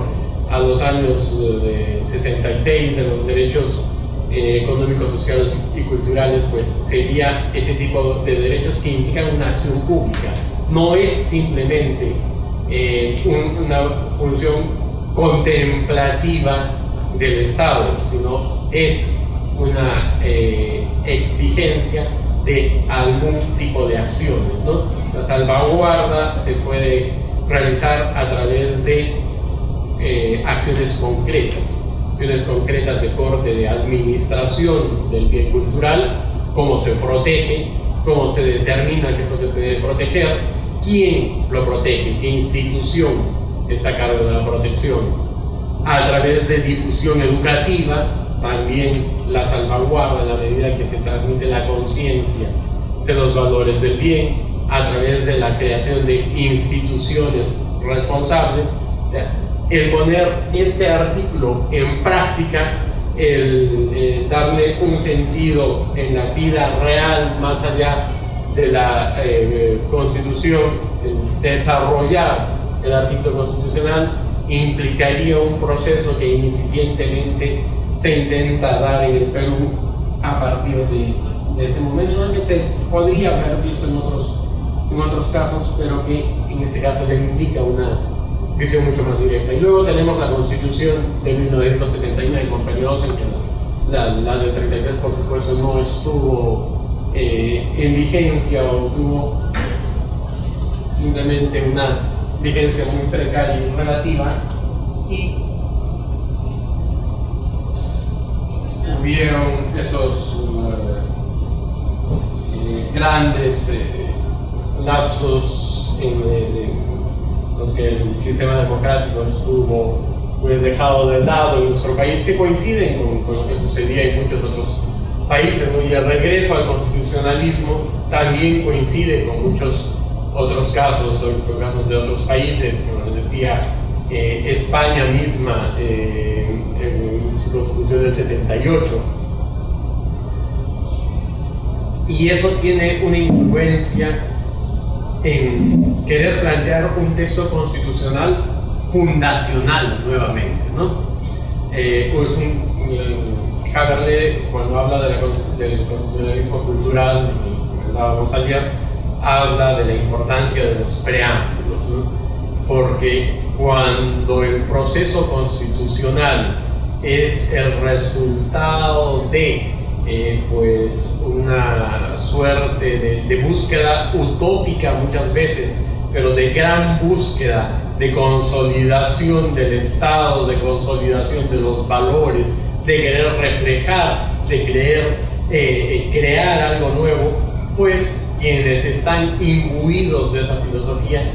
Speaker 2: a los años de 66, de los derechos económicos, sociales y culturales, pues sería ese tipo de derechos que implican una acción pública. No es simplemente una función contemplativa del Estado, sino es una exigencia de algún tipo de acciones, ¿no? La salvaguarda se puede realizar a través de acciones concretas de corte de administración del bien cultural, cómo se protege, cómo se determina qué es lo que se debe proteger, quién lo protege, qué institución está a cargo de la protección, a través de difusión educativa, también la salvaguarda en la medida que se transmite la conciencia de los valores del bien, a través de la creación de instituciones responsables. El poner este artículo en práctica, el darle un sentido en la vida real más allá de la Constitución, el desarrollar el artículo constitucional, implicaría un proceso que incipientemente se intenta dar en el Perú a partir de este momento, que se podría haber visto en otros casos, pero que en este caso le indica una visión mucho más directa. Y luego tenemos la Constitución de 1979, con periodos en que la del 33, por supuesto, no estuvo en vigencia, o tuvo simplemente una vigencia muy precaria y relativa, y hubieron esos grandes lapsos en los que el sistema democrático estuvo, pues, dejado de lado en nuestro país, que coinciden con lo que sucedía en muchos otros países, ¿no? Y el regreso al constitucionalismo también coincide con muchos otros casos, o casos de otros países, como les decía, España misma en su constitución del 78. Y eso tiene una influencia en querer plantear un texto constitucional fundacional nuevamente, ¿no? Pues Haberle, cuando habla del constitucionalismo cultural, que hablábamos ayer, habla de la importancia de los preámbulos, ¿no? Porque cuando el proceso constitucional es el resultado de pues una suerte de búsqueda utópica muchas veces, pero de gran búsqueda de consolidación del Estado, de consolidación de los valores, de querer reflejar, de crear algo nuevo, pues quienes están imbuidos de esa filosofía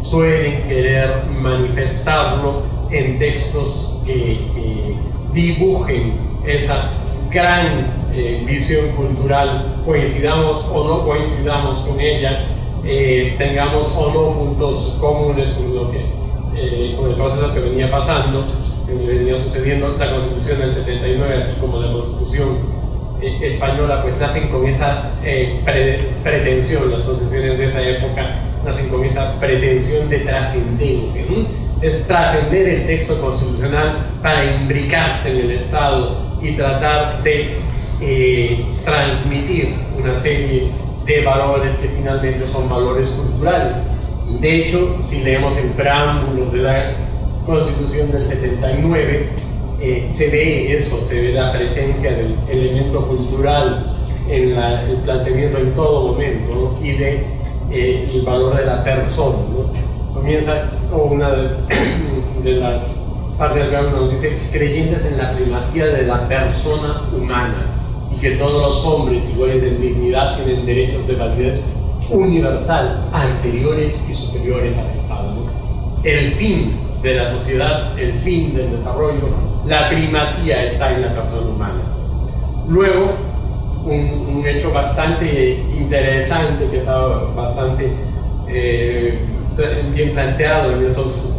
Speaker 2: suelen querer manifestarlo en textos que dibujen esa gran visión cultural, coincidamos o no coincidamos con ella, tengamos o no puntos comunes con el proceso que venía pasando,
Speaker 3: que venía sucediendo. La Constitución del 79, así como la Constitución española, pues nacen con esa pretensión. Las constituciones de esa época nacen con esa pretensión de trascendencia, ¿no? Es trascender el texto constitucional para imbricarse en el Estado y tratar de transmitir una serie de valores que finalmente son valores culturales. Y de hecho, si leemos el preámbulo de la Constitución del 79, se ve eso, se ve la presencia del elemento cultural en el planteamiento en todo momento, ¿no? Y el valor de la persona, ¿no? Comienza con una de las partes del preámbulo donde dice: creyentes en la primacía de la persona humana y que todos los hombres iguales en dignidad tienen derechos de validez universal, anteriores y superiores al Estado, ¿no? El fin de la sociedad, el fin del desarrollo, la primacía está en la persona humana. Luego, un hecho bastante interesante, que estaba bastante bien planteado en esos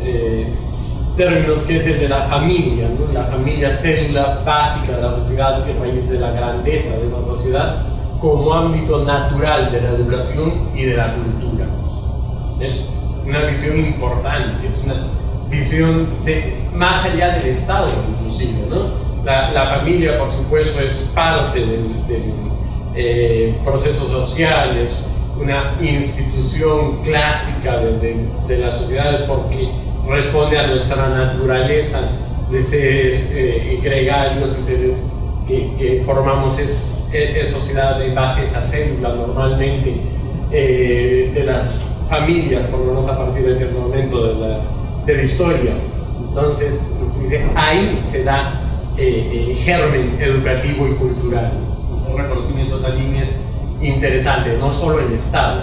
Speaker 3: términos, que es el de la familia, ¿no? La familia, célula básica de la sociedad, que raíz de la grandeza de esa sociedad, como ámbito natural de la educación y de la cultura. Es una visión importante, es una visión más allá del Estado, inclusive, ¿no? La familia, por supuesto, es parte del proceso social, es una institución clásica de las sociedades, porque responde a nuestra naturaleza de seres gregarios y seres que formamos sociedad en base a esa célula normalmente de las familias, por lo menos a partir de cierto momento de la historia. Entonces, ahí se da germen educativo y cultural. Un reconocimiento también es interesante, no solo el Estado,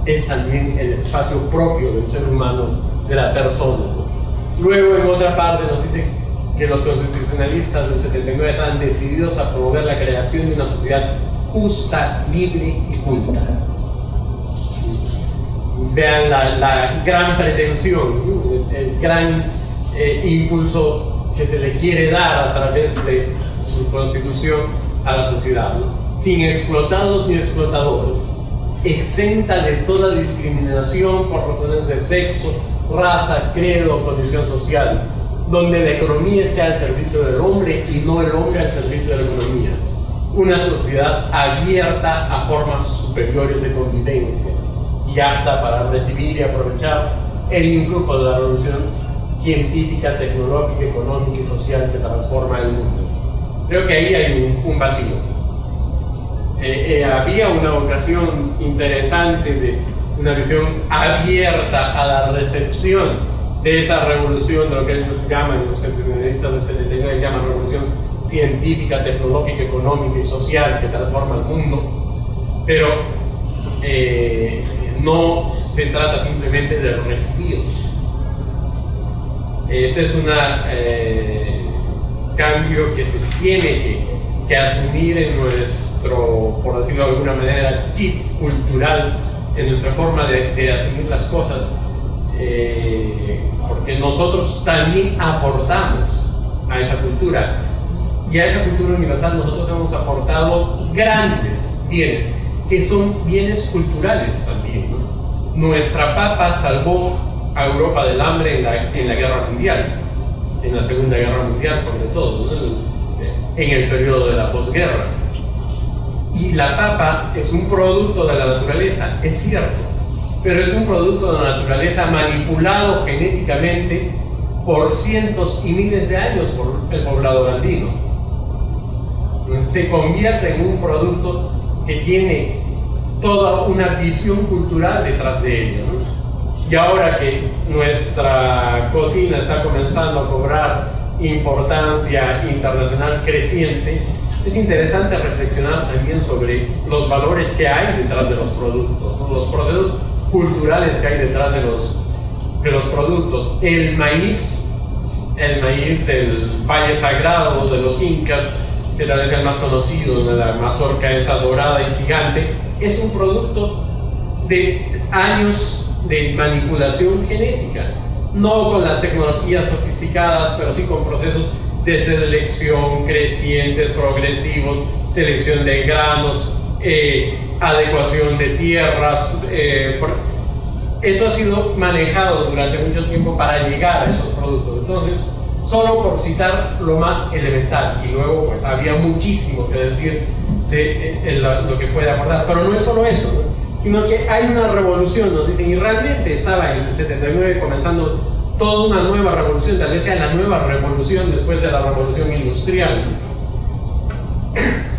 Speaker 3: es también el espacio propio del ser humano, de la persona. Luego, en otra parte, nos dice que los constitucionalistas del 79 están decididos a promover la creación de una sociedad justa, libre y culta. Vean la gran pretensión, el gran impulso que se le quiere dar a través de su constitución a la sociedad, ¿no? Sin explotados ni explotadores, exenta de toda discriminación por razones de sexo, raza, credo o condición social, donde la economía esté al servicio del hombre y no el hombre al servicio de la economía. Una sociedad abierta a formas superiores de convivencia y apta para recibir y aprovechar el influjo de la revolución científica, tecnológica, económica y social que transforma el mundo. Creo que ahí hay un vacío. Había una vocación interesante de una visión abierta a la recepción de esa revolución, de lo que ellos llaman, los constitucionalistas del 79 llaman revolución científica, tecnológica, económica y social que transforma el mundo, pero no se trata simplemente de recibir. Ese es un cambio que se tiene que asumir en nuestro, por decirlo de alguna manera, chip cultural, en nuestra forma de asumir las cosas, porque nosotros también aportamos a esa cultura, y a esa cultura universal nosotros hemos aportado grandes bienes, que son bienes culturales también, ¿no? Nuestra papa salvó a Europa del hambre en la Guerra Mundial, en la Segunda Guerra Mundial sobre todo, ¿no? En el periodo de la posguerra. Y la papa es un producto de la naturaleza, es cierto, pero es un producto de la naturaleza manipulado genéticamente por cientos y miles de años por el poblado andino. Se convierte en un producto que tiene toda una visión cultural detrás de ello, ¿no? Y ahora que nuestra cocina está comenzando a cobrar importancia internacional creciente, es interesante reflexionar también sobre los valores que hay detrás de los productos, ¿no? Los procesos culturales que hay detrás de los productos. El maíz del Valle Sagrado de los Incas, que tal vez es el más conocido, de la mazorca esa dorada y gigante, es un producto de años de manipulación genética no con las tecnologías sofisticadas, pero sí con procesos de selección crecientes, progresivos, selección de granos, adecuación de tierras. Eso ha sido manejado durante mucho tiempo para llegar a esos productos. Entonces, solo por citar lo más elemental, y luego pues había muchísimo que decir de lo que puede aportar, pero no es solo eso, ¿no? Sino que hay una revolución, nos dicen, y realmente estaba en el 79 comenzando toda una nueva revolución, tal vez sea la nueva revolución después de la revolución industrial,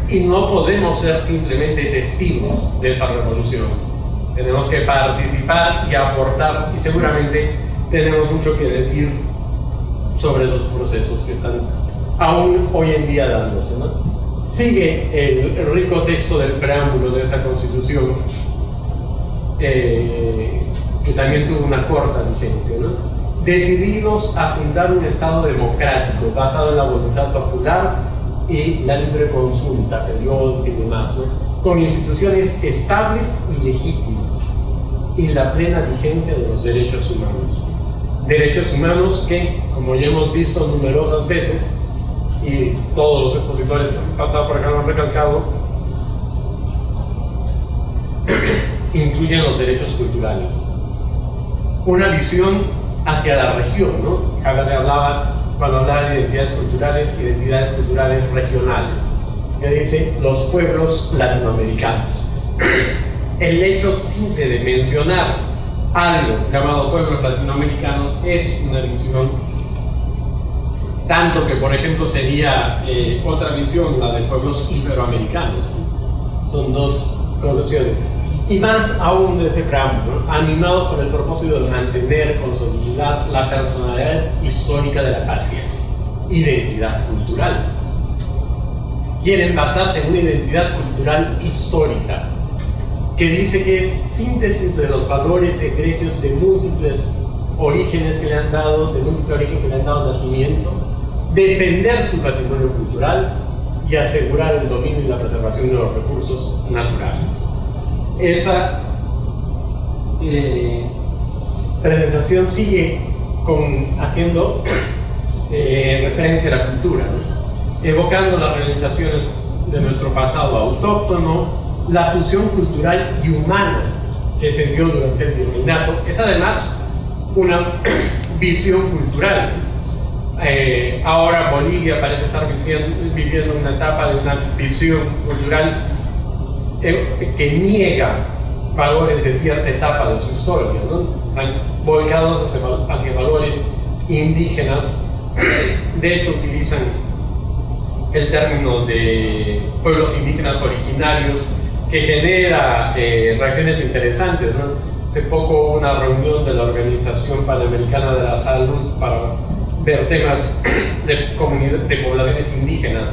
Speaker 3: y no podemos ser simplemente testigos de esa revolución. Tenemos que participar y aportar, y seguramente tenemos mucho que decir sobre esos procesos que están aún hoy en día dándose, ¿no? Sigue el rico texto del preámbulo de esa Constitución, que también tuvo una corta vigencia, ¿no? Decididos a fundar un Estado democrático basado en la voluntad popular y la libre consulta, periódica y demás, ¿no? Con instituciones estables y legítimas y la plena vigencia de los derechos humanos. Derechos humanos que, como ya hemos visto numerosas veces, y todos los expositores que han pasado por acá lo han recalcado, incluyen los derechos culturales. Una visión hacia la región, ¿no? Javier hablaba, cuando hablaba de identidades culturales regionales, que dice los pueblos latinoamericanos. El hecho simple de mencionar algo llamado pueblos latinoamericanos es una visión, tanto que por ejemplo sería otra visión, la de pueblos iberoamericanos. Son dos concepciones. Y más aún de ese preámbulo, animados por el propósito de mantener, consolidar la personalidad histórica de la patria, identidad cultural. Quieren basarse en una identidad cultural histórica, que dice que es síntesis de los valores egregios de múltiples orígenes que le han dado, de múltiple origen que le han dado nacimiento, defender su patrimonio cultural y asegurar el dominio y la preservación de los recursos naturales. Esa presentación sigue haciendo referencia a la cultura, ¿no? Evocando las realizaciones de nuestro pasado autóctono, la fusión cultural y humana que se dio durante el virreinato. Es además una visión cultural. Ahora Bolivia parece estar viviendo una etapa de una visión cultural que niega valores de cierta etapa de su historia, ¿no? Están volcados hacia valores indígenas. De hecho, utilizan el término de pueblos indígenas originarios, que genera reacciones interesantes, ¿no? Hace poco hubo una reunión de la Organización Panamericana de la Salud para ver temas de poblaciones indígenas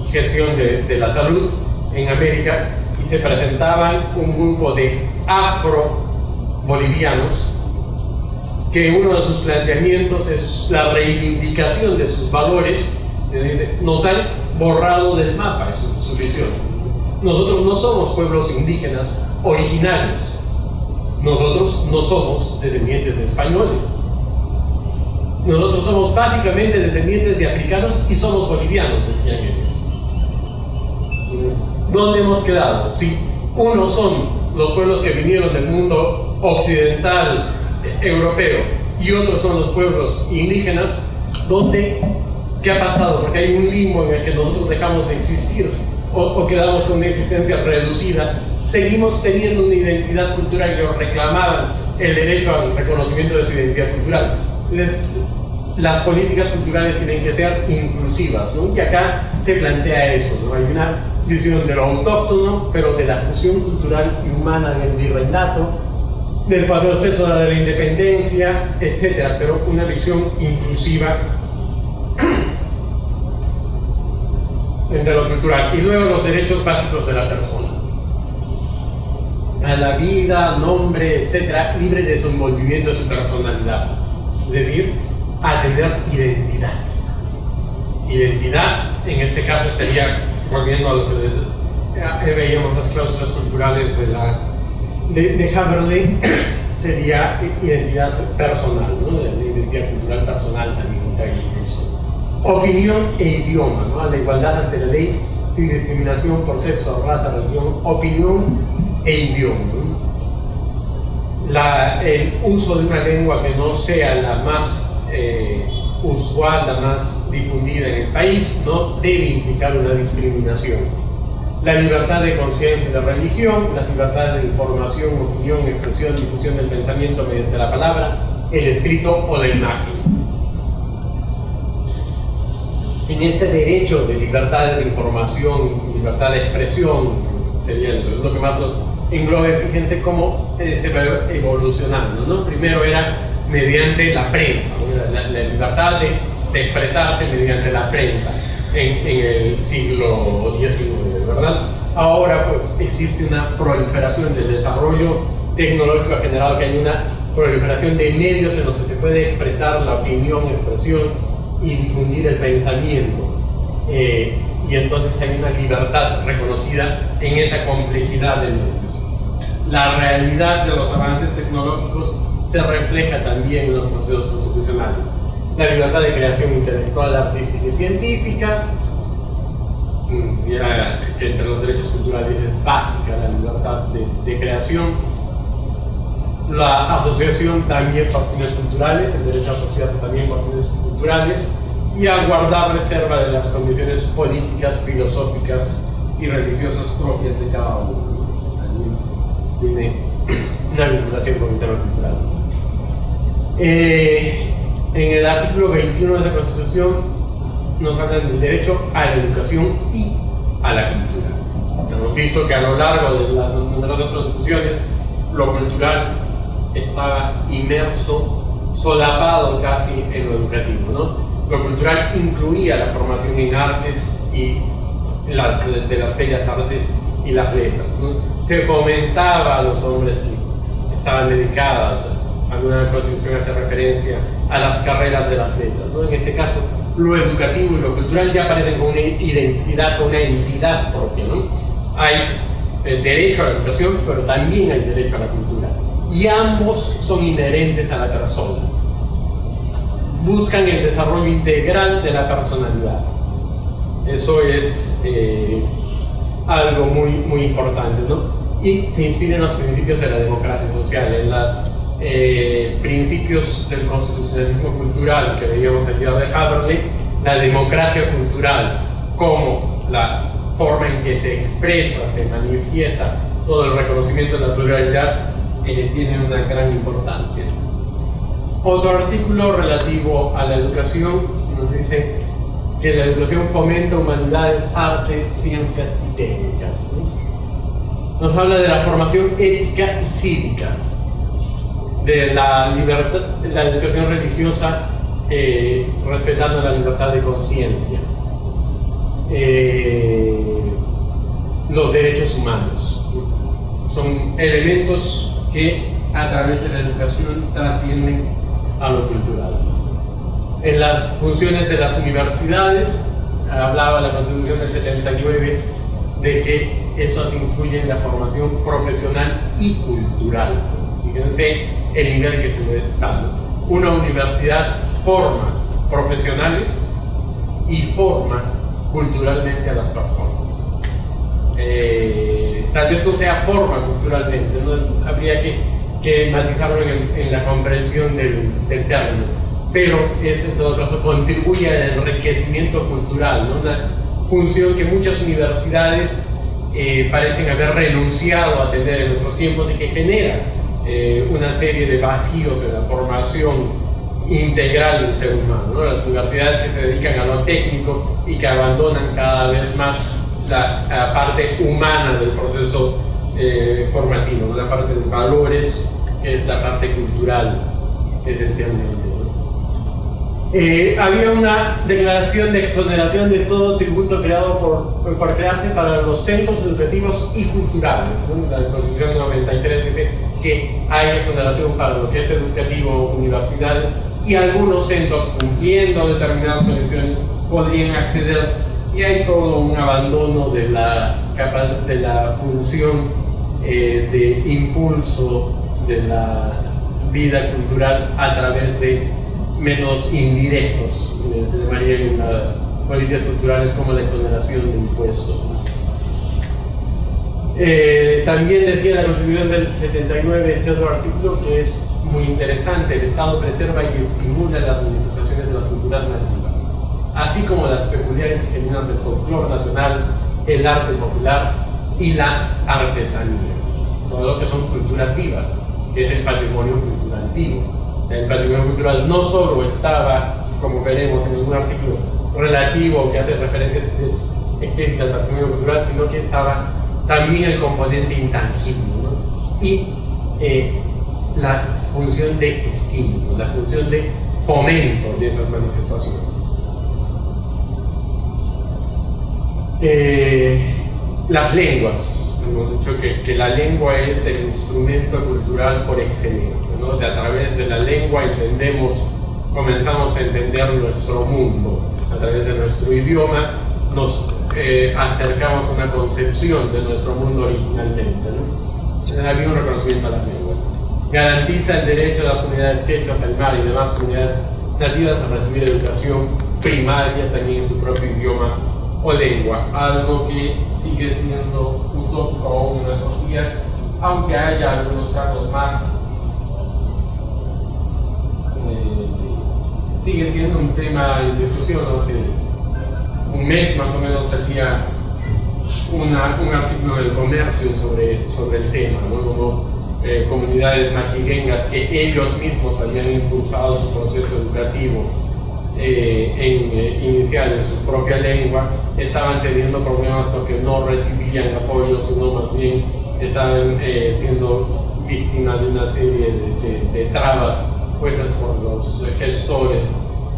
Speaker 3: y gestión de la salud en América, y se presentaban un grupo de afro-bolivianos que uno de sus planteamientos es la reivindicación de sus valores. Nos han borrado del mapa, es su visión. Nosotros no somos pueblos indígenas originarios, nosotros no somos descendientes de españoles, nosotros somos básicamente descendientes de africanos y somos bolivianos, decían ellos. ¿Dónde hemos quedado? Si unos son los pueblos que vinieron del mundo occidental europeo y otros son los pueblos indígenas, ¿qué ha pasado? Porque hay un limbo en el que nosotros dejamos de existir o quedamos con una existencia reducida. Seguimos teniendo una identidad cultural que reclamaban el derecho al reconocimiento de su identidad cultural. Las políticas culturales tienen que ser inclusivas, ¿no? Y acá se plantea eso, ¿no? Hay una visión de lo autóctono, pero de la fusión cultural y humana en el virreinato, del proceso de la independencia, etcétera, pero una visión inclusiva entre lo cultural. Y luego los derechos básicos de la persona, a la vida, nombre, etcétera, libre de desenvolvimiento de su personalidad, es decir, a tener identidad. Identidad, en este caso, estaría volviendo a lo que veíamos las cláusulas culturales de Haberley, sería identidad personal, ¿no? La identidad opinión e idioma, ¿no? A la igualdad ante la ley, sin discriminación por sexo, raza, religión, opinión e idioma, ¿no? El uso de una lengua que no sea la más usual, la más difundida en el país, no debe implicar una discriminación. La libertad de conciencia y de religión, las libertades de información, opinión, expresión, difusión del pensamiento mediante la palabra, el escrito o la imagen. En este derecho de libertades de información, libertad de expresión, sería lo que más lo engloba. Fíjense cómo se va evolucionando, ¿no? Primero era mediante la prensa, ¿no? La libertad de expresarse mediante la prensa en el siglo XIX, ¿verdad? Ahora pues existe una proliferación del desarrollo tecnológico, ha generado que hay una proliferación de medios en los que se puede expresar la opinión, expresión y difundir el pensamiento, y entonces hay una libertad reconocida en esa complejidad de medios. La realidad de los avances tecnológicos se refleja también en los procesos constitucionales. La libertad de creación intelectual, artística y científica, que entre los derechos culturales es básica la libertad de creación. La asociación también por fines culturales, el derecho a asociarse también por fines culturales, y a guardar reserva de las condiciones políticas, filosóficas y religiosas propias de cada uno. Tiene una vinculación con el tema cultural. En el artículo 21 de la Constitución nos hablan del derecho a la educación y a la cultura. Hemos visto que a lo largo de las numerosas constituciones lo cultural estaba inmerso, solapado casi en lo educativo, ¿no? Lo cultural incluía la formación en artes y de las bellas artes y las letras, ¿no? Se fomentaba a los hombres que estaban dedicados. Alguna constitución hace referencia a las carreras de las letras, ¿no? En este caso, lo educativo y lo cultural ya aparecen con una identidad, con una entidad propia, ¿no? Hay el derecho a la educación, pero también hay derecho a la cultura. Y ambos son inherentes a la persona. Buscan el desarrollo integral de la personalidad. Eso es algo muy, muy importante, ¿no? Y se inspira en los principios de la democracia social, en los principios del constitucionalismo cultural que veíamos el día de Haberle. La democracia cultural como la forma en que se expresa, se manifiesta todo el reconocimiento de la pluralidad, tiene una gran importancia. Otro artículo relativo a la educación nos dice que la educación fomenta humanidades, artes, ciencias y técnicas, ¿no? Nos habla de la formación ética y cívica, de la libertad, de la educación religiosa, respetando la libertad de conciencia, los derechos humanos. Son elementos que a través de la educación trascienden a lo cultural. En las funciones de las universidades, hablaba la Constitución del 79 de que esos incluyen la formación profesional y cultural. Fíjense el nivel que se debe dar. Una universidad forma profesionales y forma culturalmente a las personas. Tal vez no sea forma culturalmente, ¿no? Habría que matizarlo en la comprensión del término, pero es en todo caso contribuye al enriquecimiento cultural, ¿no? Una función que muchas universidades parecen haber renunciado a tener en nuestros tiempos y que genera una serie de vacíos en la formación integral del ser humano, ¿no? Las universidades que se dedican a lo técnico y que abandonan cada vez más la parte humana del proceso formativo, ¿no? La parte de valores, que es la parte cultural esencialmente, ¿no? Había una declaración de exoneración de todo tributo creado por crearse para los centros educativos y culturales, ¿no? La Constitución 93 dice que hay exoneración para lo que es educativo, universidades, y algunos centros, cumpliendo determinadas condiciones, podrían acceder, y hay todo un abandono de la función de impulso de la vida cultural a través de métodos indirectos, se llamarían en las políticas culturales como la exoneración de impuestos. También decía la Constitución del 79, este otro artículo que es muy interesante: el Estado preserva y estimula las manifestaciones de las culturas nativas, así como las peculiares y genuinas del folclore nacional, el arte popular y la artesanía, todo lo que son culturas vivas, que es el patrimonio cultural vivo. El patrimonio cultural no solo estaba, como veremos en algún artículo relativo que hace referencias explícitas al patrimonio cultural, sino que estaba también el componente intangible, ¿no? Y la función de estímulo, la función de fomento de esas manifestaciones. Las lenguas, hemos dicho que la lengua es el instrumento cultural por excelencia, ¿no? A través de la lengua comenzamos a entender nuestro mundo. A través de nuestro idioma nos acercamos a una concepción de nuestro mundo originalmente, ¿no? Entonces, había un reconocimiento a las lenguas. Garantiza el derecho de las comunidades quechuas, aymara y demás comunidades nativas a recibir educación primaria también en su propio idioma o lengua, algo que sigue siendo utópico aún en nuestros días, aunque haya algunos casos más. Sigue siendo un tema en discusión. Hace un mes más o menos salía un artículo del Comercio sobre el tema, ¿no? Como comunidades machiguengas que ellos mismos habían impulsado su proceso educativo inicial en su propia lengua, estaban teniendo problemas porque no recibían apoyo, sino más bien estaban siendo víctimas de una serie de trabas puestas por los gestores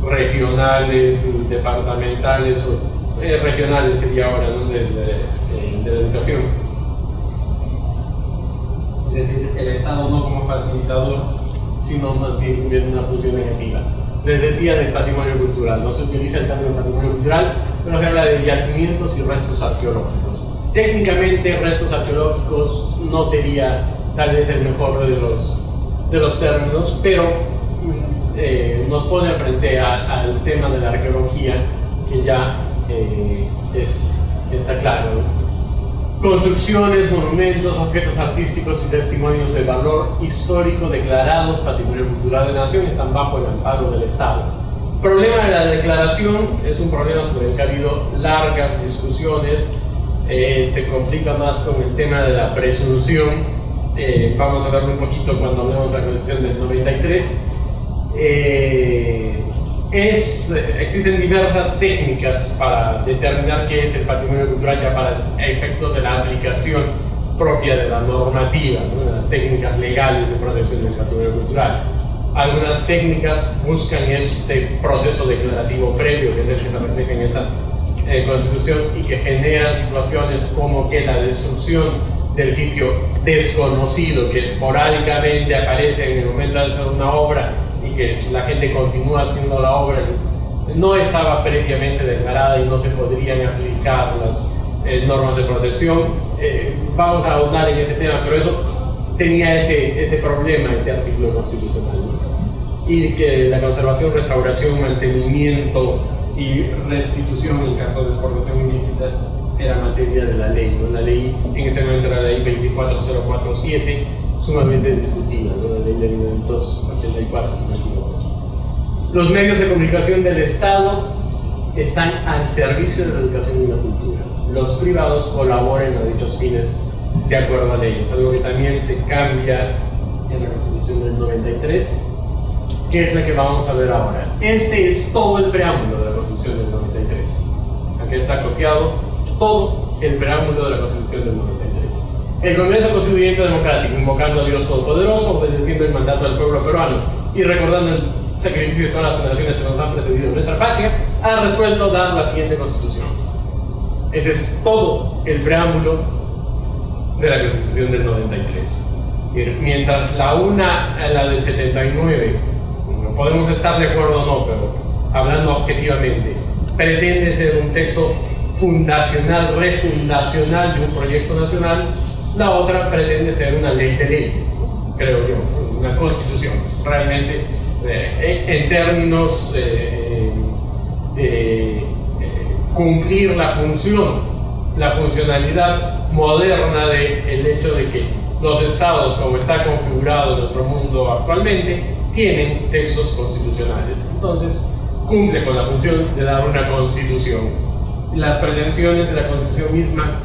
Speaker 3: regionales, departamentales, regionales sería ahora, ¿no? de la educación. Es decir, el Estado no como facilitador, sino más bien cumpliendo una función negativa. Les decía del patrimonio cultural, no se utiliza el término patrimonio cultural, pero se habla de yacimientos y restos arqueológicos. Técnicamente, restos arqueológicos no sería tal vez el mejor de los términos, pero nos pone frente al tema de la arqueología, que ya está claro. Construcciones, monumentos, objetos artísticos y testimonios de valor histórico declarados Patrimonio Cultural de la Nación están bajo el amparo del Estado. El problema de la declaración es un problema sobre el que ha habido largas discusiones. Se complica más con el tema de la presunción. Vamos a verlo un poquito cuando hablemos de la Constitución del 93. Existen diversas técnicas para determinar qué es el patrimonio cultural ya para efectos de la aplicación propia de la normativa, ¿no? Las técnicas legales de protección del patrimonio cultural. Algunas técnicas buscan este proceso declarativo previo, que es el que se refleja en esa Constitución y que genera situaciones como que la destrucción del sitio desconocido que esporádicamente aparece en el momento de hacer una obra y que la gente continúa haciendo la obra, no estaba previamente declarada y no se podrían aplicar las normas de protección. Vamos a ahondar en ese tema, pero eso tenía ese problema, este artículo constitucional, ¿no? Y que la conservación, restauración, mantenimiento y restitución en caso de exportación ilícita era materia de la ley, ¿no? La ley, en ese momento era la ley 24047, sumamente discutida, ¿no? La ley de 1984, si no me equivoco. Los medios de comunicación del Estado están al servicio de la educación y la cultura. Los privados colaboran a dichos fines de acuerdo a leyes, algo que también se cambia en la Constitución del 93, que es la que vamos a ver ahora. Este es todo el preámbulo de la Constitución del 93. Aquí está copiado todo el preámbulo de la Constitución del 93. El Congreso Constituyente Democrático, invocando a Dios Todopoderoso, obedeciendo el mandato del pueblo peruano y recordando el sacrificio de todas las generaciones que nos han precedido en nuestra patria, ha resuelto dar la siguiente Constitución. Ese es todo el preámbulo de la Constitución del 93. Mientras la del 79, no podemos estar de acuerdo o no, pero hablando objetivamente, pretende ser un texto fundacional, refundacional de un proyecto nacional, la otra pretende ser una ley de leyes, creo yo, una constitución. Realmente en términos de cumplir la funcionalidad moderna del hecho de que los estados, como está configurado nuestro mundo actualmente, tienen textos constitucionales. Entonces, cumple con la función de dar una constitución. Las pretensiones de la constitución misma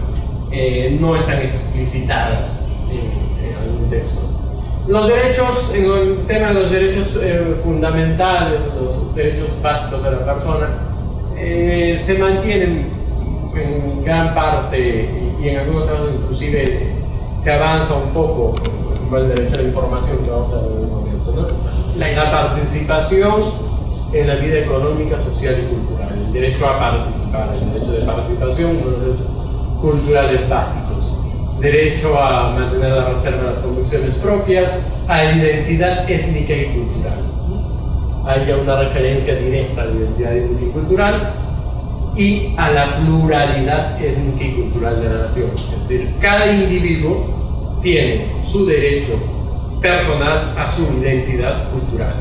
Speaker 3: no están explicitadas en algún texto. Los derechos, en el tema de los derechos fundamentales, los derechos básicos de la persona, se mantienen en gran parte y en algunos casos inclusive se avanza un poco con el derecho a la información que vamos a ver en un momento, ¿no? La participación en la vida económica, social y cultural, el derecho a participar, el derecho de participación, los derechos culturales básicos, derecho a mantener la reserva de las convicciones propias, a la identidad étnica y cultural. Hay ya una referencia directa a la identidad étnica y cultural y a la pluralidad étnica y cultural de la nación. Es decir, cada individuo tiene su derecho personal a su identidad cultural,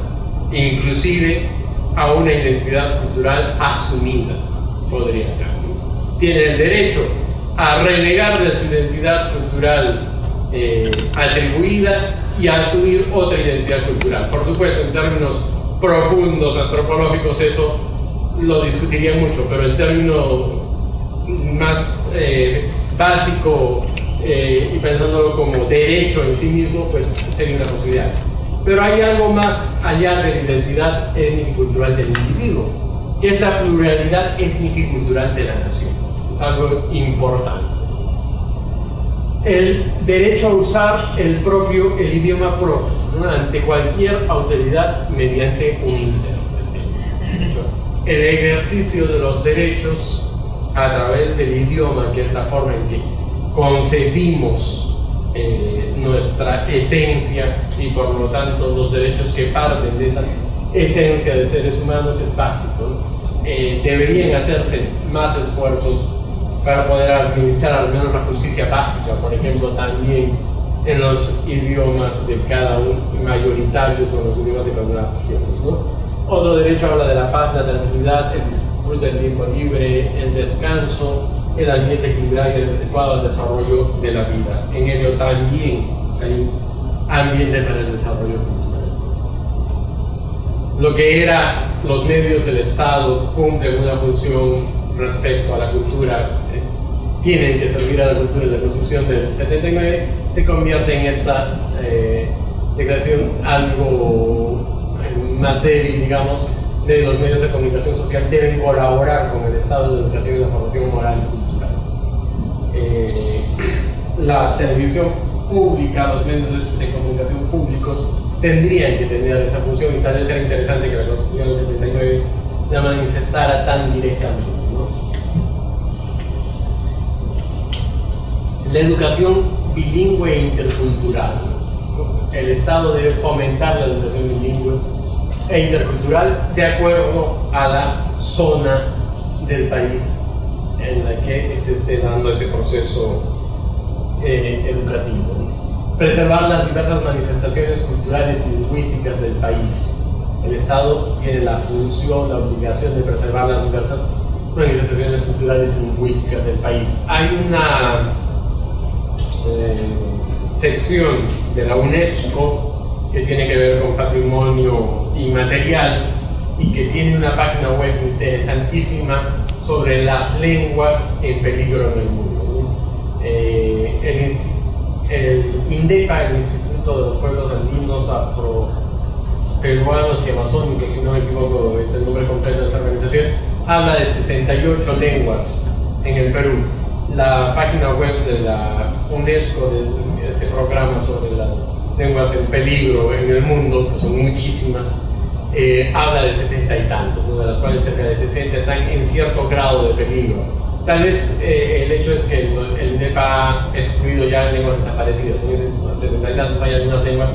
Speaker 3: inclusive a una identidad cultural asumida, podría ser. Tiene el derecho a renegar de su identidad cultural atribuida y a asumir otra identidad cultural. Por supuesto, en términos profundos, antropológicos, eso lo discutiría mucho, pero el término más básico y pensándolo como derecho en sí mismo, pues sería una posibilidad. Pero hay algo más allá de la identidad étnica y cultural del individuo, que es la pluralidad étnica y cultural de la nación. Es algo importante. El derecho a usar el idioma propio, ¿no? Ante cualquier autoridad mediante un intérprete. El ejercicio de los derechos a través del idioma, que es la forma en que concebimos nuestra esencia y por lo tanto los derechos que parten de esa esencia de seres humanos, es básico, ¿no? Deberían hacerse más esfuerzos para poder administrar al menos la justicia básica, por ejemplo, también en los idiomas de cada uno, mayoritarios o los idiomas de cada una de las regiones, ¿no? Otro derecho habla de la paz, la tranquilidad, el disfrute del tiempo libre, el descanso, el ambiente equilibrado y adecuado al desarrollo de la vida. En ello también hay un ambiente para el desarrollo cultural. Lo que eran los medios del Estado cumplen una función respecto a la cultura, tienen que servir a la cultura. La Constitución del 79 se convierte en esta declaración algo más débil, digamos, de los medios de comunicación social deben colaborar con el Estado de educación y la formación moral y cultural. La televisión pública, los medios de comunicación públicos tendrían que tener esa función, y tal vez era interesante que la Constitución del 79 la manifestara tan directamente, ¿no? La educación bilingüe e intercultural. El Estado debe fomentar la educación bilingüe e intercultural de acuerdo a la zona del país en la que se esté dando ese proceso educativo. Preservar las diversas manifestaciones culturales y lingüísticas del país. El Estado tiene la función, la obligación de preservar las diversas manifestaciones culturales y lingüísticas del país. Hay una sección de la UNESCO que tiene que ver con patrimonio inmaterial y que tiene una página web interesantísima sobre las lenguas en peligro en el mundo. El INDEPA, el Instituto de los Pueblos Andinos, Afro-Peruanos y Amazónicos, si no me equivoco, es el nombre completo de esa organización, habla de 68 lenguas en el Perú. La página web de la UNESCO, de ese programa sobre las lenguas en peligro en el mundo, que son muchísimas, habla de 70 y tantos, ¿no? De las cuales cerca de 60 están en cierto grado de peligro. Tal vez el hecho es que el INDEPA ha excluido ya lenguas desaparecidas, en esos 70 y tantos hay algunas lenguas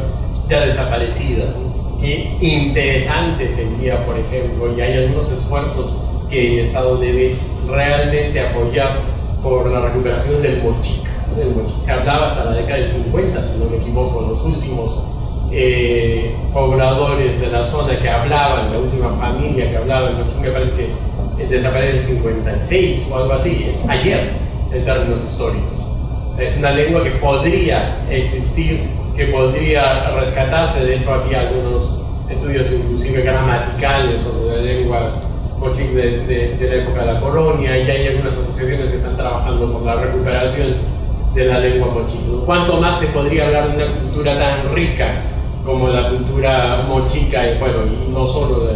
Speaker 3: ya desaparecidas, ¿no? Y interesante sería, por ejemplo, y hay algunos esfuerzos que el Estado debe realmente apoyar por la recuperación del mochica. Se hablaba hasta la década del 50, si no me equivoco, los últimos pobladores de la zona que hablaban, la última familia que hablaba, me parece que desaparece en el 56 o algo así, es ayer en términos históricos. Es una lengua que podría existir, que podría rescatarse. De hecho, había algunos estudios inclusive gramaticales sobre la lengua mochica de la época de la colonia, y hay algunas asociaciones que están trabajando por la recuperación de la lengua mochica. ¿Cuánto más se podría hablar de una cultura tan rica como la cultura mochica? Y bueno, y no solo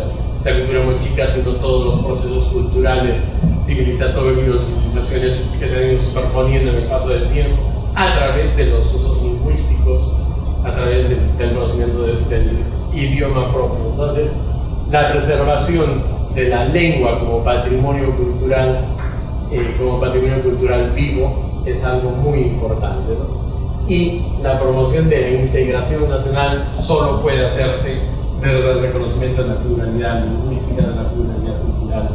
Speaker 3: la cultura mochica, sino todos los procesos culturales civilizatorios, civilizaciones que se han ido superponiendo en el paso del tiempo a través de los usos lingüísticos, a través del conocimiento del idioma propio. Entonces, la preservación de la lengua como patrimonio cultural vivo es algo muy importante, ¿no? Y la promoción de la integración nacional solo puede hacerse desde el reconocimiento de la pluralidad lingüística, de la pluralidad cultural.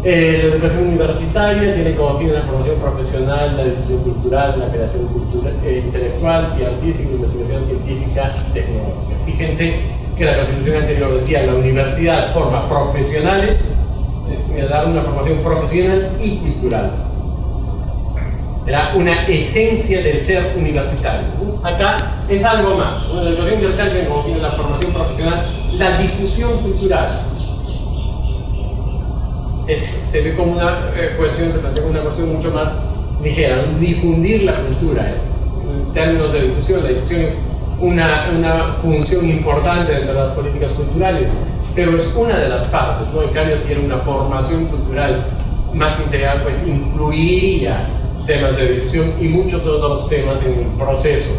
Speaker 3: La educación universitaria tiene como fin la formación profesional, la difusión cultural, la creación intelectual y artística, investigación científica y tecnológica. Fíjense que la Constitución anterior decía la universidad forma profesionales, dar una formación profesional y cultural. Era una esencia del ser universitario. Acá es algo más. La educación universitaria tiene como fin la formación profesional, la difusión cultural. Se ve como una cuestión, se plantea como una cuestión mucho más ligera, difundir la cultura. En términos de difusión, la difusión es una función importante dentro de las políticas culturales, pero es una de las partes, ¿no? En cambio, si era una formación cultural más integral, pues incluiría temas de difusión y muchos otros temas en el proceso.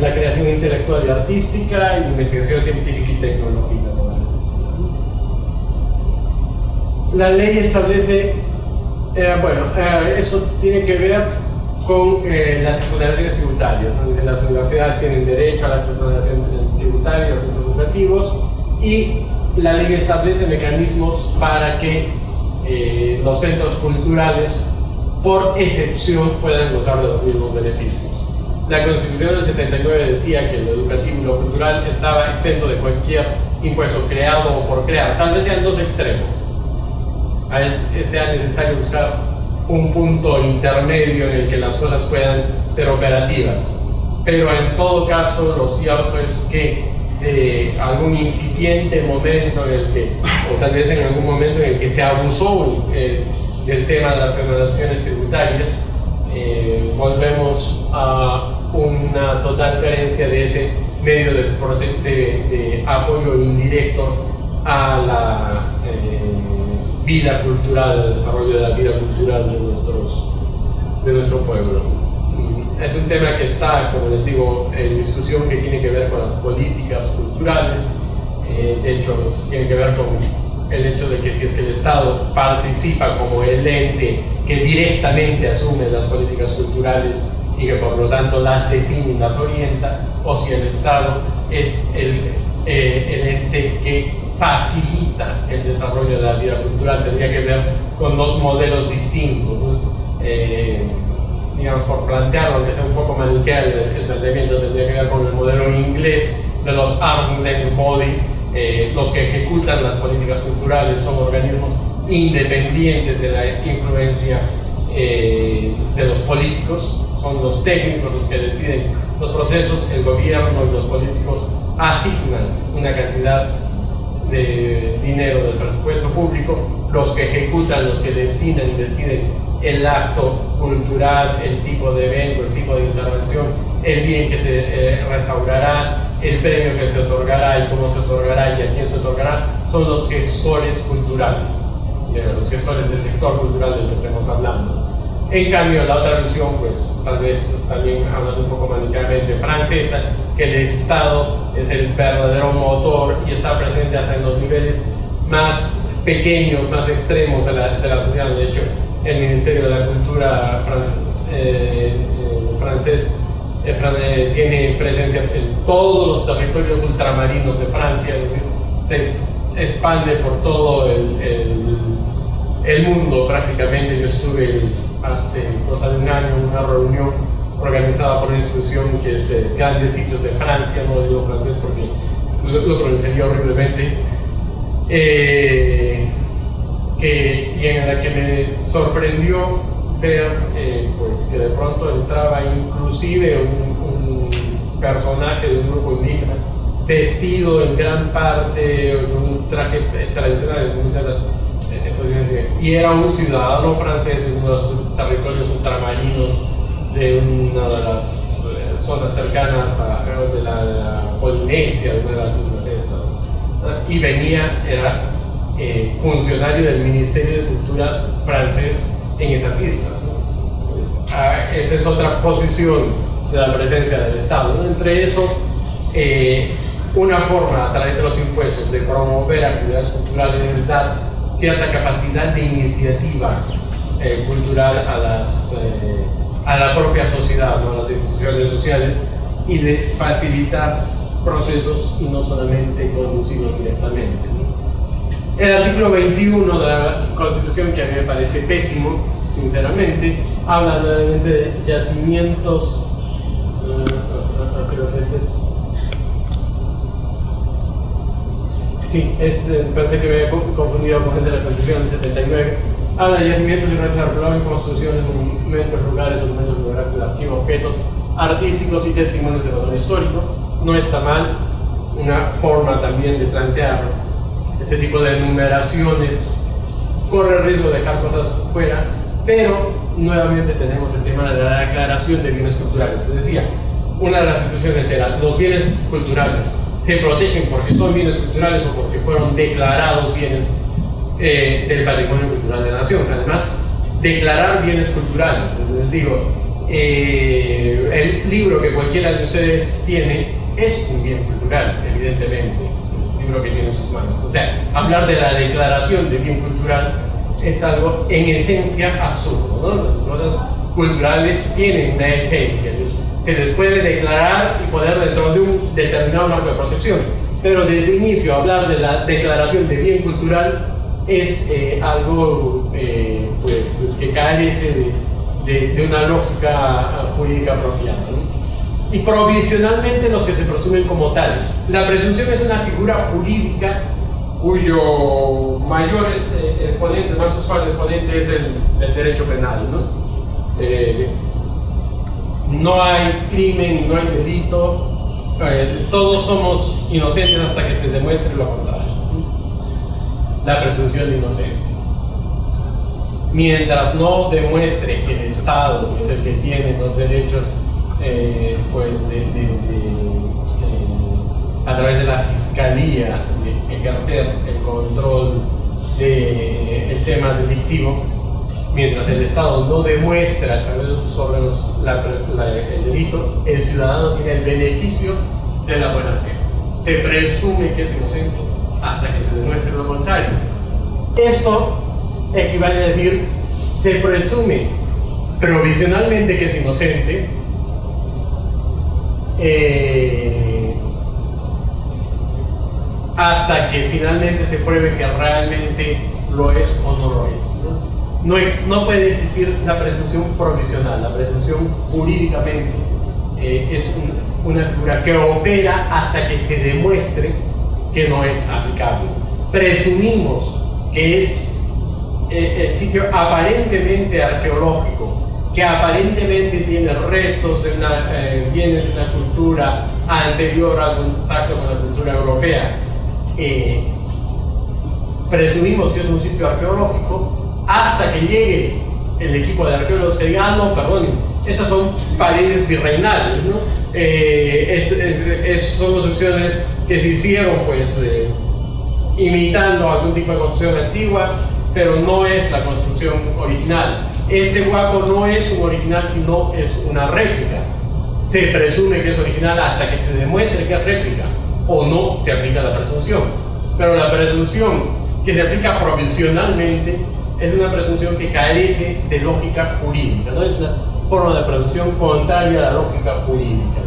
Speaker 3: La creación intelectual y artística, investigación científica y tecnológica. La ley establece, eso tiene que ver con las exoneraciones tributarias, ¿no? Las universidades tienen derecho a las exoneraciones tributarias, los centros educativos, y la ley establece mecanismos para que los centros culturales, por excepción, puedan gozar de los mismos beneficios. La Constitución del 79 decía que lo educativo y lo cultural estaba exento de cualquier impuesto creado o por crear. Tal vez sean dos extremos. A veces sea necesario buscar un punto intermedio en el que las cosas puedan ser operativas. Pero en todo caso, lo cierto es que algún incipiente momento en el que, o tal vez en algún momento en el que se abusó del tema de las exoneraciones tributarias, volvemos a una total carencia de ese medio de apoyo indirecto a la vida cultural, el desarrollo de la vida cultural de nuestro pueblo. Es un tema que está, como les digo, en discusión, que tiene que ver con las políticas culturales. De hecho, tiene que ver con el hecho de que si es que el Estado participa como el ente que directamente asume las políticas culturales y que por lo tanto las define y las orienta, o si el Estado es el ente que facilita el desarrollo de la vida cultural. Tendría que ver con dos modelos distintos, ¿no? Digamos, por plantearlo, aunque sea un poco maniqueal el planteamiento, tendría que ver con el modelo inglés de los arm's length body. Los que ejecutan las políticas culturales son organismos independientes de la influencia de los políticos, son los técnicos los que deciden los procesos. El gobierno y los políticos asignan una cantidad de dinero del presupuesto público, los que ejecutan, los que deciden el acto cultural, el tipo de evento, el tipo de intervención, el bien que se restaurará, el premio que se otorgará y cómo se otorgará y a quién se otorgará, son los gestores culturales, los gestores del sector cultural del que estamos hablando. En cambio, la otra visión, pues tal vez también hablando un poco maniqueamente francesa, que el Estado es el verdadero motor y está presente hasta en los niveles más pequeños, más extremos de la sociedad. De hecho, el Ministerio de la Cultura francés tiene presencia en todos los territorios ultramarinos de Francia, es decir, se expande por todo el mundo prácticamente. Yo estuve hace cosa de un año en una reunión organizada por una institución que es Grandes Sitios de Francia, no digo francés porque lo pronunciaría horriblemente, y en la que me sorprendió ver pues, que de pronto entraba inclusive un personaje de un grupo indígena vestido en gran parte con un traje tradicional en muchas de las exposiciones, y era un ciudadano francés en uno de los territorios ultramarinos de una de las zonas cercanas de la Polinesia, de las islas estas, y era funcionario del Ministerio de Cultura francés en esas islas, ¿no? Esa es otra posición de la presencia del Estado, ¿no? Entre eso, una forma a través de los impuestos de promover actividades culturales es dar cierta capacidad de iniciativa cultural a la propia sociedad, ¿no? A las instituciones sociales, y de facilitar procesos y no solamente conducirlos directamente, ¿no? El artículo 21 de la Constitución, que a mí me parece pésimo, sinceramente, habla nuevamente de yacimientos, creo que ese es... Sí, pensé que me había confundido con el de la Constitución del 79. Habla de yacimientos y restos arqueológicos, construcciones, monumentos, lugares, documentos geográficos, archivos, objetos artísticos y testimonios de valor histórico. No está mal, una forma también de plantear este tipo de enumeraciones. Corre el riesgo de dejar cosas fuera, pero nuevamente tenemos el tema de la declaración de bienes culturales. Les decía, una de las instituciones era los bienes culturales se protegen porque son bienes culturales o porque fueron declarados bienes del patrimonio cultural de la nación. Además, declarar bienes culturales, les digo, el libro que cualquiera de ustedes tiene es un bien cultural, evidentemente, el libro que tiene en sus manos. O sea, hablar de la declaración de bien cultural es algo en esencia absurdo, ¿no? Las cosas culturales tienen una esencia, se les puede declarar y poner dentro de un determinado marco de protección, pero desde el inicio hablar de la declaración de bien cultural es algo pues, que carece de una lógica jurídica apropiada, ¿no? Y provisionalmente los que se presumen como tales. La presunción es una figura jurídica cuyo mayor exponente, más usual exponente es el derecho penal, ¿no? No hay crimen y no hay delito, todos somos inocentes hasta que se demuestre lo contrario. La presunción de inocencia. Mientras no demuestre que el Estado es el que tiene los derechos, pues a través de la Fiscalía, de ejercer el control del tema delictivo, mientras el Estado no demuestra a través de sus órganos el delito, el ciudadano tiene el beneficio de la buena fe. Se presume que es inocente hasta que se demuestre lo contrario. Esto equivale a decir, se presume provisionalmente que es inocente, hasta que finalmente se pruebe que realmente lo es o no lo es, ¿no? No puede existir la presunción provisional. La presunción jurídicamente es una figura que opera hasta que se demuestre que no es aplicable. Presumimos que es el sitio aparentemente arqueológico, que aparentemente tiene restos de bienes de una cultura anterior al contacto con la cultura europea. Presumimos que es un sitio arqueológico hasta que llegue el equipo de arqueólogos que diga, no, perdón, esas son paredes virreinales, ¿no? Son construcciones que se hicieron pues imitando algún tipo de construcción antigua, pero no es la construcción original. Ese huaco no es un original, sino es una réplica. Se presume que es original hasta que se demuestre que es réplica, o no se aplica la presunción. Pero la presunción que se aplica provisionalmente es una presunción que carece de lógica jurídica, ¿no? Es una forma de presunción contraria a la lógica jurídica,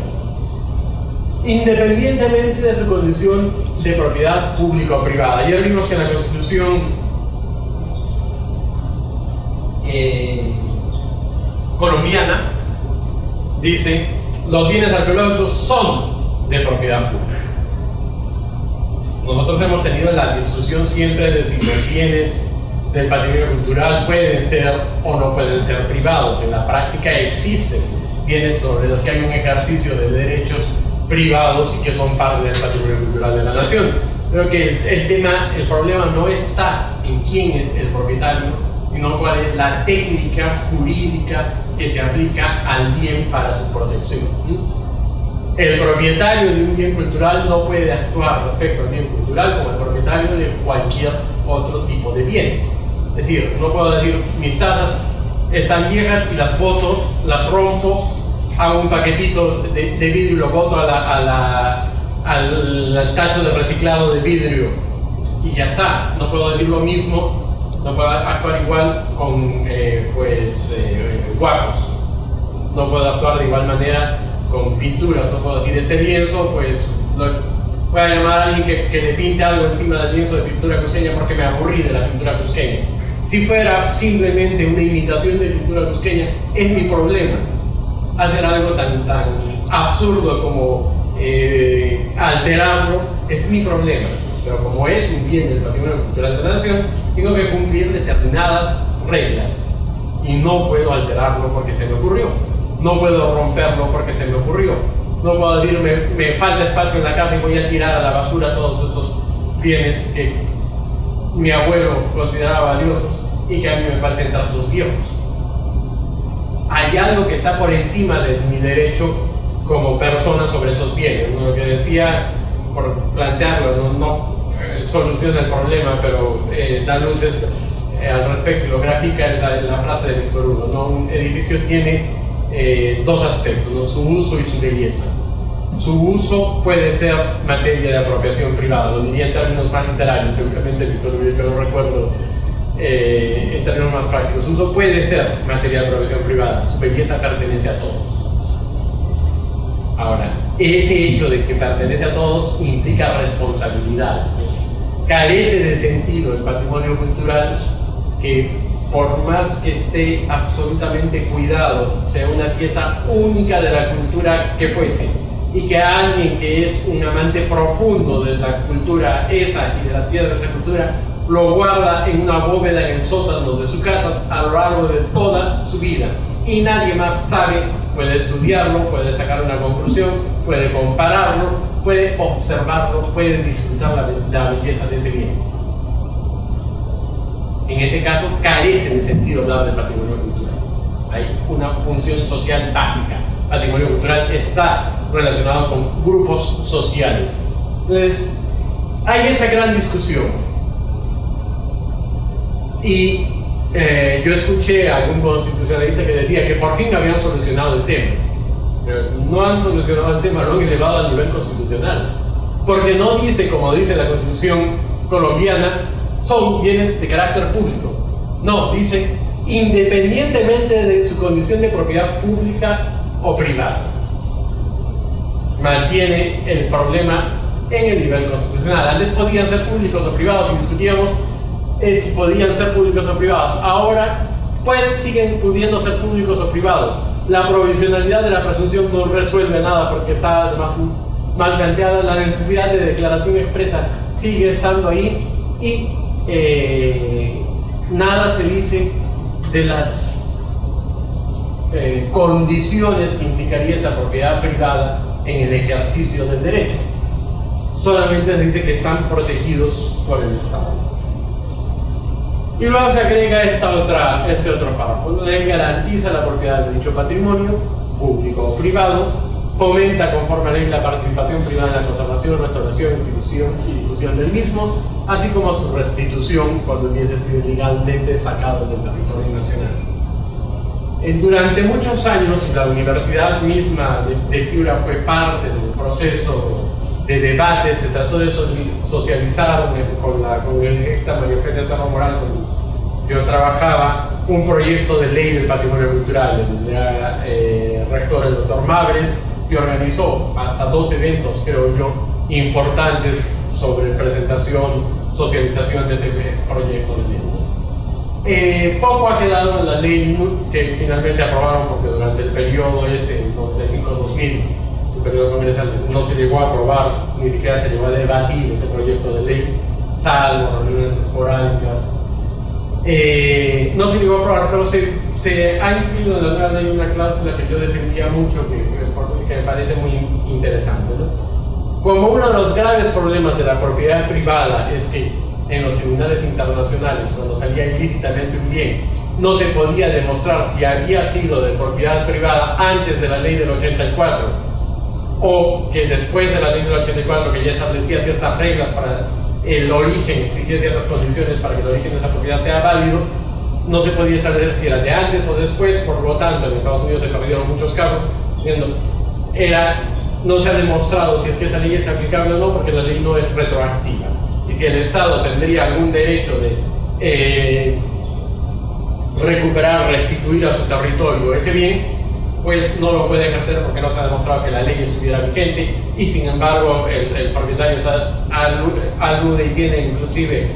Speaker 3: independientemente de su condición de propiedad pública o privada. Ayer vimos que en la Constitución colombiana dice: los bienes arqueológicos son de propiedad pública. Nosotros hemos tenido la discusión siempre de si los bienes del patrimonio cultural pueden ser o no pueden ser privados. En la práctica existen bienes sobre los que hay un ejercicio de derechos privados y que son parte del patrimonio cultural de la nación. Creo que el problema no está en quién es el propietario, sino cuál es la técnica jurídica que se aplica al bien para su protección. El propietario de un bien cultural no puede actuar respecto al bien cultural como el propietario de cualquier otro tipo de bienes. Es decir, no puedo decir: mis tazas están viejas y las boto, las rompo, hago un paquetito de vidrio y lo boto al tacho de reciclado de vidrio y ya está. No puedo decir lo mismo, no puedo actuar igual con guapos, no puedo actuar de igual manera con pinturas. No puedo decir: este lienzo, pues voy a llamar a alguien que le pinte algo encima del lienzo de pintura cusqueña porque me aburrí de la pintura cusqueña. Si fuera simplemente una imitación de pintura cusqueña, es mi problema. Hacer algo tan absurdo como alterarlo es mi problema. Pero como es un bien del patrimonio cultural de la nación, tengo que cumplir determinadas reglas y no puedo alterarlo porque se me ocurrió, no puedo romperlo porque se me ocurrió, no puedo decir: me falta espacio en la casa y voy a tirar a la basura todos esos bienes que mi abuelo consideraba valiosos y que a mí me parecen trazos viejos. Hay algo que está por encima de mi derecho como persona sobre esos bienes. Lo que decía, por plantearlo, no soluciona el problema, pero da luces al respecto, y lo grafica la frase de Víctor Hugo, ¿no? Un edificio tiene dos aspectos, ¿no? Su uso y su belleza. Su uso puede ser materia de apropiación privada, lo diría en términos más literarios, seguramente Víctor Hugo, que lo recuerdo en términos más prácticos. Su uso puede ser materia de apropiación privada, su belleza pertenece a todos. Ahora, ese hecho de que pertenece a todos implica responsabilidad. Carece de sentido el patrimonio cultural que, por más que esté absolutamente cuidado, sea una pieza única de la cultura que fuese, y que alguien que es un amante profundo de la cultura esa y de las piezas de esa cultura lo guarda en una bóveda en el sótano de su casa a lo largo de toda su vida, y nadie más sabe, puede estudiarlo, puede sacar una conclusión, puede compararlo, puede observarlo, puede disfrutar la belleza de ese bien. En ese caso carece de sentido hablar del patrimonio cultural. Hay una función social básica. El patrimonio cultural está relacionado con grupos sociales. Entonces, hay esa gran discusión. Y yo escuché a algún constitucionalista que decía que por fin habían solucionado el tema. Pero no han solucionado el tema, lo han elevado al nivel constitucional. Porque no dice, como dice la Constitución colombiana, son bienes de carácter público. No, dice independientemente de su condición de propiedad pública o privada. Mantiene el problema en el nivel constitucional. Antes podían ser públicos o privados y discutíamos si podían ser públicos o privados. Ahora siguen pudiendo ser públicos o privados. La provisionalidad de la presunción no resuelve nada porque está además mal planteada. La necesidad de declaración expresa sigue estando ahí, y nada se dice de las condiciones que implicaría esa propiedad privada en el ejercicio del derecho. Solamente se dice que están protegidos por el Estado. Y luego se agrega este otro párrafo. La ley garantiza la propiedad de dicho patrimonio, público o privado, fomenta conforme a la ley la participación privada en la conservación, restauración, institución y difusión del mismo, así como su restitución cuando hubiese sido ilegalmente sacado del territorio nacional. Durante muchos años, la universidad misma de Piura fue parte del proceso de debate. Se trató de socializar con el ingeniero María Eugenia Serra Moral, con yo trabajaba, un proyecto de ley del patrimonio cultural. El rector, el doctor Mabres, que organizó hasta 2 eventos, creo yo, importantes sobre presentación, socialización de ese proyecto de ley. Poco ha quedado en la ley que finalmente aprobaron, porque durante el periodo ese, 95-2000, el periodo congresal, no se llegó a aprobar, ni siquiera se llegó a debatir ese proyecto de ley, salvo reuniones esporádicas. No se llegó a aprobar, pero se ha incluido en la nueva ley una cláusula que yo defendía mucho, que me parece muy interesante, ¿no? Como uno de los graves problemas de la propiedad privada es que en los tribunales internacionales, cuando salía ilícitamente un bien, no se podía demostrar si había sido de propiedad privada antes de la ley del 84 o que después de la ley del 84, que ya establecía ciertas reglas para el origen, existían ciertas condiciones para que el origen de esa propiedad sea válido, no se podía establecer si era de antes o después. Por lo tanto, en Estados Unidos se corrigieron muchos casos, no se ha demostrado si es que esa ley es aplicable o no, porque la ley no es retroactiva. Y si el Estado tendría algún derecho de recuperar, restituir a su territorio ese bien, pues no lo pueden hacer porque no se ha demostrado que la ley estuviera vigente, y sin embargo el propietario alude y tiene inclusive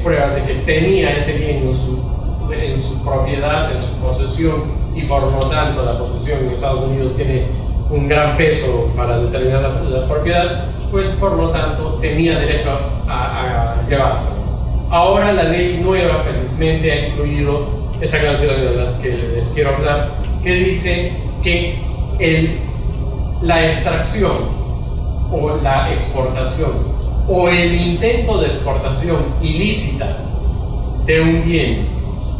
Speaker 3: pruebas de que tenía ese bien en su propiedad, en su posesión, y por lo tanto la posesión en Estados Unidos tiene un gran peso para determinar la propiedad, pues por lo tanto tenía derecho a llevarse. Ahora la ley nueva felizmente ha incluido esta cláusula de la que les quiero hablar, que dice que la extracción o la exportación o el intento de exportación ilícita de un bien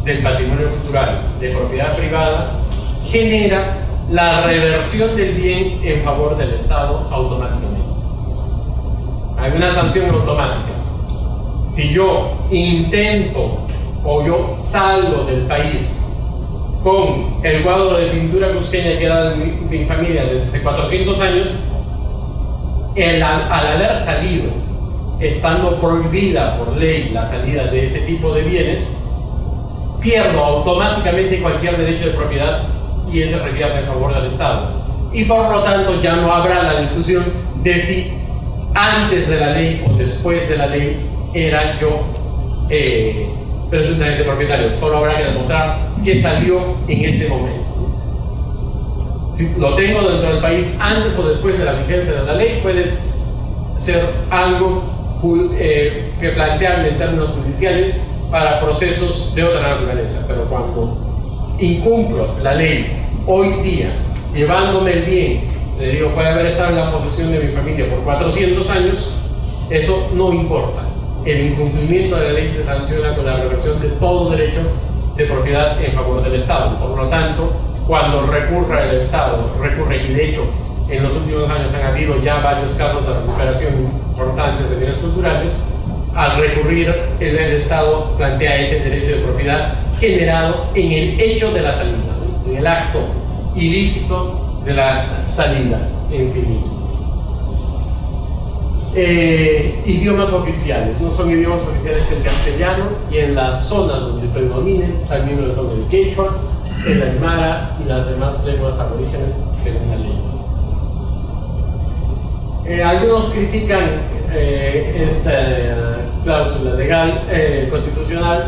Speaker 3: del patrimonio cultural de propiedad privada genera la reversión del bien en favor del Estado automáticamente. Hay una sanción automática. Si yo intento o yo salgo del país con el cuadro de pintura cusqueña que era de mi familia desde hace 400 años, al haber salido, estando prohibida por ley la salida de ese tipo de bienes, pierdo automáticamente cualquier derecho de propiedad y ese revierte en favor del Estado. Y por lo tanto ya no habrá la discusión de si antes de la ley o después de la ley era yo presuntamente propietario. Solo habrá que demostrar que salió en ese momento. Si lo tengo dentro del país antes o después de la vigencia de la ley, puede ser algo que planteable en términos judiciales para procesos de otra naturaleza. Pero cuando incumplo la ley hoy día, llevándome el bien, le digo, puede haber estado en la posesión de mi familia por 400 años, eso no importa. El incumplimiento de la ley se sanciona con la reversión de todo derecho de propiedad en favor del Estado. Por lo tanto, cuando recurra el Estado, y de hecho en los últimos años han habido ya varios casos de recuperación importantes de bienes culturales, al recurrir el Estado plantea ese derecho de propiedad generado en el hecho de la salida, en el acto ilícito de la salida en sí mismo. Idiomas oficiales. No son idiomas oficiales el castellano, y en las zonas donde predominen también lo son el quechua, el aymara y las demás lenguas aborígenes según la ley. Algunos critican esta cláusula legal, constitucional,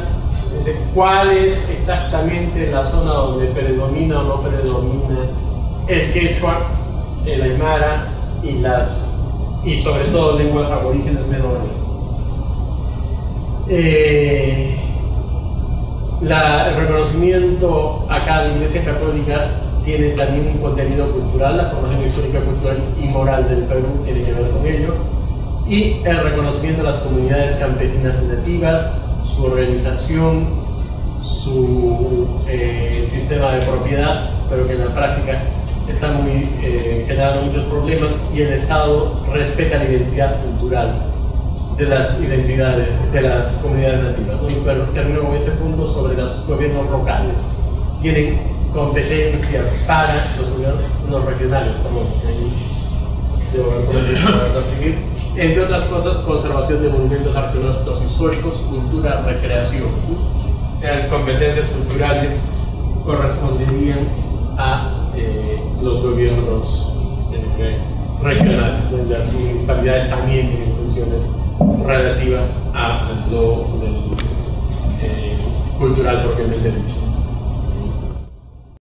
Speaker 3: de cuál es exactamente la zona donde predomina o no predomina el quechua, el aymara y sobre todo lenguas aborígenes menores. El reconocimiento acá de la Iglesia Católica tiene también un contenido cultural. La formación histórica, cultural y moral del Perú tiene que ver con ello, y el reconocimiento de las comunidades campesinas y nativas, su organización, su sistema de propiedad, pero que en la práctica está generando muchos problemas, y el Estado respeta la identidad cultural de las identidades de las comunidades nativas, ¿no? Y termino con este punto sobre los gobiernos locales. Tienen competencia para los gobiernos regionales, entre otras cosas, conservación de monumentos arqueológicos históricos, cultura, recreación. Competencias culturales corresponderían a los gobiernos regionales, donde las municipalidades también tienen funciones relativas a lo cultural propiamente dicho.